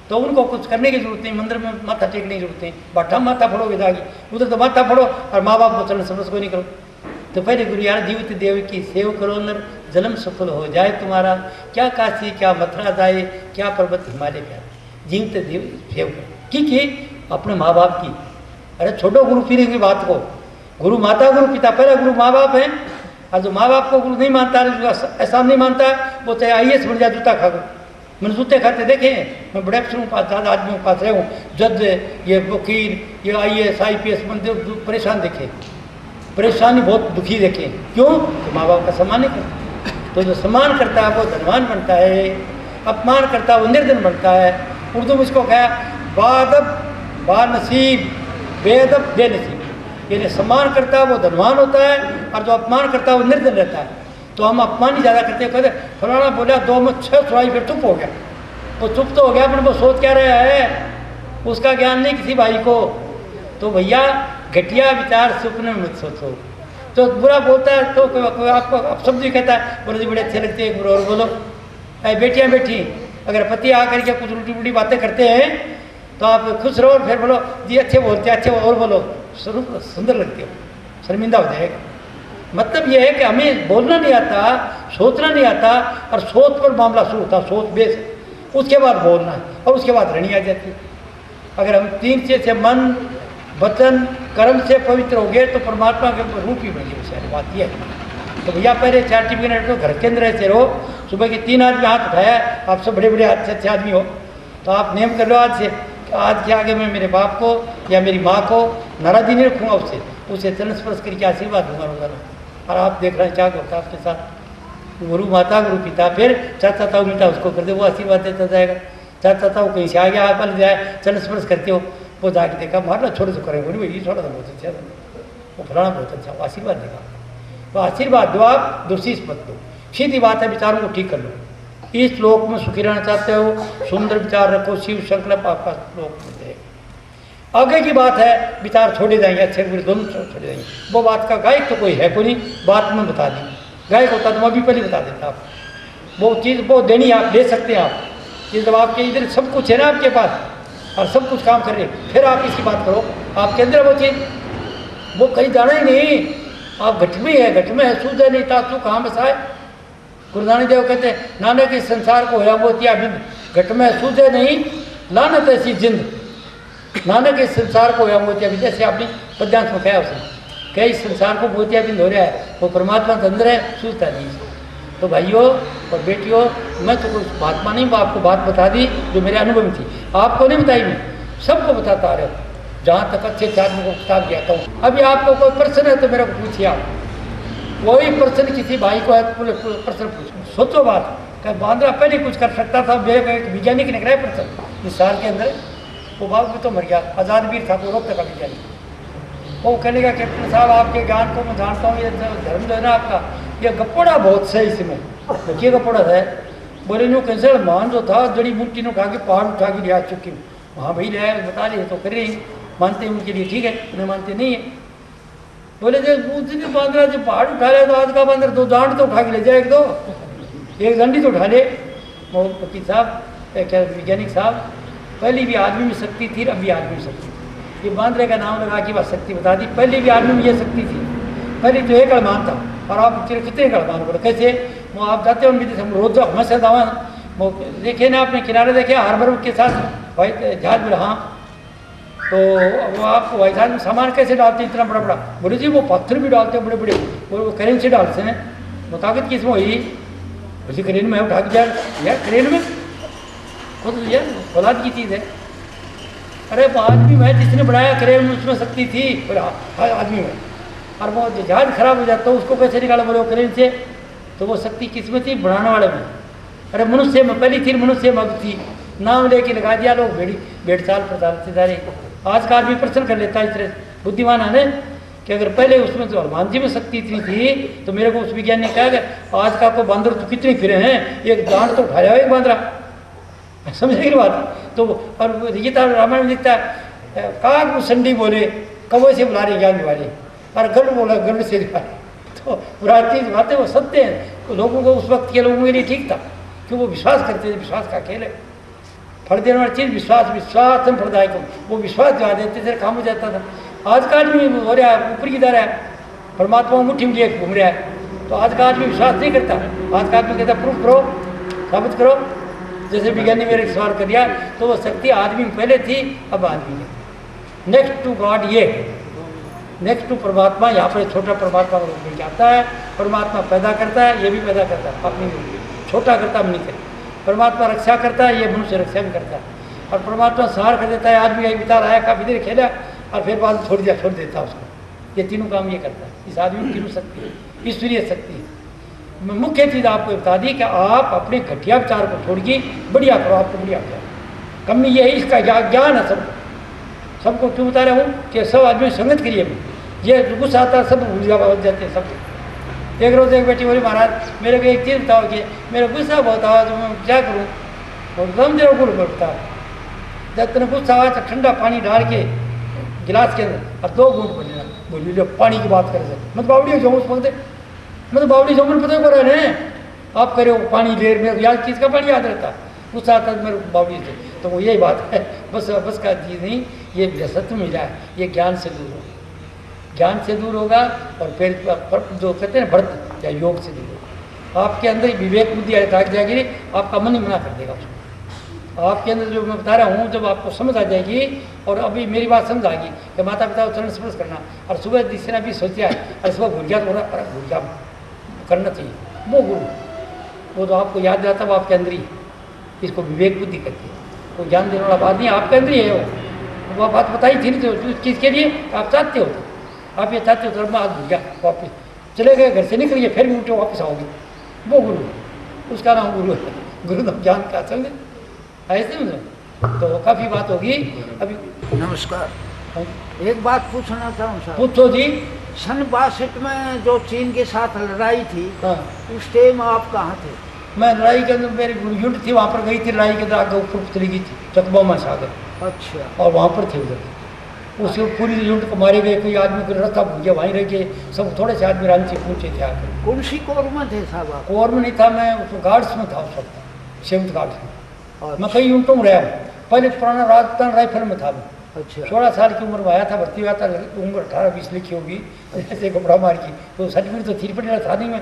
तो उनको कुछ करने की जरूरत नहीं, मंदिर में माथा टेकने की जरूरत नहीं, बाठा माथा फोड़ोगे जागी, उधर तो माथा फोड़ो और माँ बाप को चरण स्पर्श को नहीं करो। तो पहले गुरु यार जीवित देव की सेव करो नर, जन्म सफल हो जाए तुम्हारा, क्या काशी क्या मथुरा जाए, क्या पर्वत हिमालय प्यार, जीवित देव सेव करो की अपने माँ बाप की। अरे छोड़ो गुरु पीर की बात को, गुरु माता गुरु पिता, पहला गुरु माँ बाप है, और जो माँ बाप को गुरु नहीं मानता, ऐसा नहीं मानता, वो चाहे IAS बन जाए, जूता खा गो। मैंने जूते खाते देखे हैं, मैं बड़े अफसरों के पास, ज़्यादा आदमियों के पास रहा हूँ, जज, ये वकील, ये IAS IPS बनते परेशान देखे, परेशानी बहुत दुखी देखे। क्यों? तो माँ बाप का सम्मान नहीं करता। तो जो सम्मान करता है वो धनवान बनता है, अपमान करता है वो निर्धन बनता है। उर्दू में इसको कहा बादब बानसीब, बेदब बेनसीब, यानी सम्मान करता है वो धनवान होता है और जो अपमान करता है वो निर्धन रहता है। तो हम अपमान ही ज़्यादा करते हैं, कहते फलाना बोला 2 में 6 सुनाई, फिर चुप हो गया, वो चुप तो हो गया, पर वो सोच क्या रहा है, उसका ज्ञान नहीं किसी भाई को। तो भैया घटिया विचार सपने में मत सोचो। तो बुरा बोलता है तो कोई आपको आप शब्द भी कहता है, बोलो जी बड़े अच्छे लगते हैं, और बोलो बेटियाँ बैठी, अगर पति आकर के कुछ उल्टी उल्टी बातें करते हैं तो आप खुश रहो, और फिर बोलो जी अच्छे बोलते हैं, अच्छे और बोलो, सुंदर लगते हो, शर्मिंदा हो जाएगा। मतलब यह है कि हमें बोलना नहीं आता, सोचना नहीं आता, और सोच पर मामला शुरू होता, सोच बेस, उसके बाद बोलना है, और उसके बाद रहनी आ जाती है। अगर हम 3 चीज़ से मन वचन कर्म से पवित्र हो गए तो परमात्मा के रूप ही बन गए। सारी बात यह है। तो भैया पहले सर्टिफिकेट तो घर के अंदर ऐसे रहो, सुबह के 3 आदमी हाथ उठाया, आप सब बड़े बड़े अच्छे आदमी हो, तो आप नेम कर लो आज से, आज के आगे मैं मेरे बाप को या मेरी माँ को नाराज़ी नहीं रखूँगा, उसे चरण स्पर्श करके आशीर्वाद दूंगा रोजाना। और आप देख रहे हैं क्या होता है आपके साथ, गुरु माता गुरु पिता, फिर चाचा ताऊ मिलता उसको कर दे, वो आशीर्वाद देता जाएगा। चाचा ताऊ कहीं से आ गया, आप जाए चरण स्पर्श करते हो, वो जाके देखा मारना छोटे से करेंगे, बोली भाई थोड़ा सा बहुत अच्छा था, वो फलाना बहुत अच्छा, वो आशीर्वाद देगा। तो आशीर्वाद दो, आप दुर्शीष मत दो, सीधी बात है, विचारों को ठीक कर लो। इस लोक में सुखी रहना चाहते हो, सुंदर विचार रखो, शिव संकल्प आपका लोक में देगा। आगे की बात है, विचार छोड़े जाएंगे, अच्छे बुरे दोनों छोड़े जाएंगे। वो बात का गायक तो कोई है कोई नहीं, बात में बता दी, गायक होता तो मैं भी पहले बता देता। आप वो चीज़ वो देनी आप ले सकते हैं, आप ये जब आपके इधर सब कुछ है ना आपके पास, और सब कुछ काम कर रहे, फिर आप इसकी बात करो, आपके अंदर वो चीज़, वो कहीं जाना ही नहीं, आप घट में है, घट में है, सूझे नहीं था तू कहाँ बसाए। गुरु नानक देव कहते हैं, नानक इस संसार को होया मोतिया बिंद, घट में सूझे नहीं लानत ऐसी जिंद। नानक इस संसार को होया मोतिया बिंद, जैसे आपने पद्यांश में कहा उसने, क्या इस संसार को मोतिया बिंद हो रहा है, वो परमात्मा के अंदर है, सूझता नहीं। तो भाइयों और बेटियों, मैं तो कोई महात्मा नहीं, आपको बात बता दी जो मेरे अनुभव में थी, आपको नहीं बताई, मैं सबको बताता आ रहा हूँ, जहाँ तक अच्छे आदमी को किताब दिया हूँ। अभी आपको कोई प्रश्न है तो मेरे को पूछिए, आप कोई प्रश्न किसी भाई को है तो प्रश्न पूछो, सोचो बात, क्या बांद्रा पहले कुछ कर सकता था, एक वैज्ञानिक ने कराया प्रश्न इस साल के अंदर, वो बाप भी तो मर गया, आज़ाद वीर था, वो रोक तक वैज्ञानिक, वो कहने का कैप्टन साहब आपके ज्ञान को मैं जानता हूँ, ये धर्म जो है ना आपका, ये गप्पोड़ा बहुत सही इसमें, ये गप्पोड़ा है, बोले नो कैंसर मान जो था जड़ी बूटी ने उठा के पहाड़ उठा के लिया चुकी, हाँ भाई ले बता रही तो कर रही, मानते हैं उनके लिए ठीक है, उन्हें मानते नहीं है। बोले जो उस दिन बांद्रा जो पहाड़ उठा ले तो आज का बांदर 2 डांड तो उठा के ले जाए, एक डंडी तो उठा ले। वो वकील साहब क्या वैज्ञानिक साहब, पहले भी आदमी में शक्ति थी, अब भी आदमी में शक्ति थी। ये बांद्रे का नाम लगा के बात शक्ति बता दी, पहले भी आदमी में ये शक्ति थी। पहले तो एक कड़मान था और आप कितने कड़मान बोले कैसे? वो आप जाते हो उनकी हम रोज हमेशा दावा वो देखे ना, आपने किनारे देखे हार्बर के साथ वाइट जहाज में। हाँ, तो वो आप वाइट जहाज में सामान कैसे डालते हैं इतना बड़ा बड़ा? बोले जी वो पत्थर भी डालते हैं बड़े बड़े, वो क्रेन से डालते हैं। वो ताकत किसमें हुई? उसी क्रेन में उठा के यार क्रेन में खुद यार औलाद की चीज़ है। अरे वो आदमी में जिसने बनाया क्रेन में उसमें शक्ति थी, बोले हाँ आदमी में। और वो जहाज खराब हो जाता तो उसको कैसे निकाला? बोले वो क्रेन से। तो वो शक्ति किसमें थी? बनाने वाले में। अरे मनुष्य में पहली थी, मनुष्य में अब थी, नाम लेके लगा दिया लोग भेड़ चाल प्रचार से सारे। आज का आदमी प्रश्न कर लेता है इस बुद्धिमान है ना कि अगर पहले उसमें तो हनुमान जी में शक्ति इतनी थी तो मेरे को उस विज्ञान ने कहा कि आज का को बंदर तो कितने फिरे हैं, एक डांड तो उठाया एक बांदरा, समझने की बात। तो और गीता रामायण में लिखता है काग वो संडी बोले कौवे से बुला रहे ज्ञान वाले, और गरुड़ बोला गरुड़ से बुला रहे। तो पुरानी बातें वो सत्य हैं। तो लोगों को उस वक्त के लोगों के लिए ठीक था कि वो विश्वास करते थे, विश्वास का खेल है। फल देने वाली चीज़ विश्वास, विश्वास फलदायक को वो विश्वास जहाँ देते थे काम हो जाता था। आज का आदमी हो रहा है ऊपर की तरह है, परमात्मा मुट्ठी में लिए घूम रहा है। तो आज का आदमी विश्वास नहीं करता। आज का आदमी कहता प्रूफ करो, साबित करो। जैसे विज्ञान ने मेरे सवाल कर दिया तो वो शक्ति आदमी में पहले थी, अब आदमी है। नेक्स्ट टू गॉड ये, नेक्स्ट टू परमात्मा, यहाँ पर छोटा परमात्मा रूप में आता है। परमात्मा पैदा करता है, ये भी पैदा करता है, अपनी छोटा करता हम नहीं करते। परमात्मा रक्षा करता है, ये मनुष्य रक्षा भी करता है। और परमात्मा सहार कर देता है, आदमी कहीं बिता रहा है, काफ़ी देर खेला और फिर बाद में छोड़ देता है उसको। ये तीनों काम ये करता है। इस आदमी में तीनों शक्ति है, ईश्वरीय शक्ति है। मुख्य चीज़ आपको बता दी कि आप अपने घटिया विचार को छोड़िए, बढ़िया करो, आपको बढ़िया करो। कमी ये है, इसका ज्ञान है सबको क्यों बता रहा हूँ कि सब आदमी संगत करिए। ये गुस्सा आता है सब भूल जाते हैं सब। एक रोज़ एक बेटी बोली महाराज मेरे को एक चीज़ बताओ कि मेरा गुस्सा बहुत आया तो मैं क्या करूँ? और दम जरा गुरु बता, जब तेने गुस्सा आया तो ठंडा पानी डाल के गिलास के अंदर और 2 घूंट बोली बोली लो पानी की बात करे मतलब बावड़ी जो उस वक्त मतलब बावड़ी जो मन पता कर रहे हैं आप करे वो पानी देर में याद चीज़ का पानी याद रहता, गुस्सा आता है मेरे बावड़ी से। तो वो यही बात है, बस का चीज़ नहीं, ये सत्य मिला है, ये ज्ञान से दूर होगा, ज्ञान से दूर होगा। और फिर जो कहते हैं व्रत या योग से दूर होगा। आपके अंदर विवेक बुद्धि जाग जाएगी, आपका मन ही मना कर देगा उसको। आपके अंदर जो मैं बता रहा हूँ जब आपको समझ आ जाएगी, और अभी मेरी बात समझ आएगी कि माता पिता को चरण स्पर्श करना, और सुबह जिसने भी सोचा है और सुबह भूल गया तो भूल गया करना चाहिए, वो गुरु वो तो आपको याद रहता है, वो आपके अंदर ही। इसको विवेक बुद्धि करती है, वो ज्ञान देने वाला बात नहीं, आपके अंदर ही है। वो बात बताई थी नहीं तो चीज़ के लिए आप चाहते हो, आप ये चाहते हो तो मैं आज भूल गया, वापस चले गए, घर से निकलिए, फिर भी उठे वापस आओगे, वो गुरु, उसका नाम गुरु है। गुरु नाम ज्ञान का समझे ऐसे में। तो काफ़ी बात होगी अभी। नमस्कार, एक बात पूछना चाहूँ सर। पूछो जी। सन 62 में जो चीन के साथ लड़ाई थी, हाँ, उस टाइम आप कहाँ थे? मैं लड़ाई के अंदर मेरी यूनिट थी, वहाँ पर गई थी, लड़ाई के अंदर आगे ऊपर चली गई थी चकबोमा से आगे। अच्छा। और वहाँ पर थे उधर, उसके पूरी यूनिट को मारे गए, कोई आदमी को रखा भूजा वहीं रह गए, सब थोड़े से आदमी रांची पहुँचे थे आकर। कौन सी कोर में थे साहब आप? कोर में नहीं था मैं, उस गार्ड्स में था उस वक्त, 7th गार्ड्स में। अच्छा। मैं कई यूनिटों में रहा हूँ, पहले पुराना राजस्थान राइफल में था मैं। अच्छा। 16 साल की उम्र में आया था, भर्ती हुआ था, उम्र 18-20 लिखी होगी, ऐसे कपड़ा मार की, तो सर्टिफिकेट तो थी पड़ी था नहीं मैं।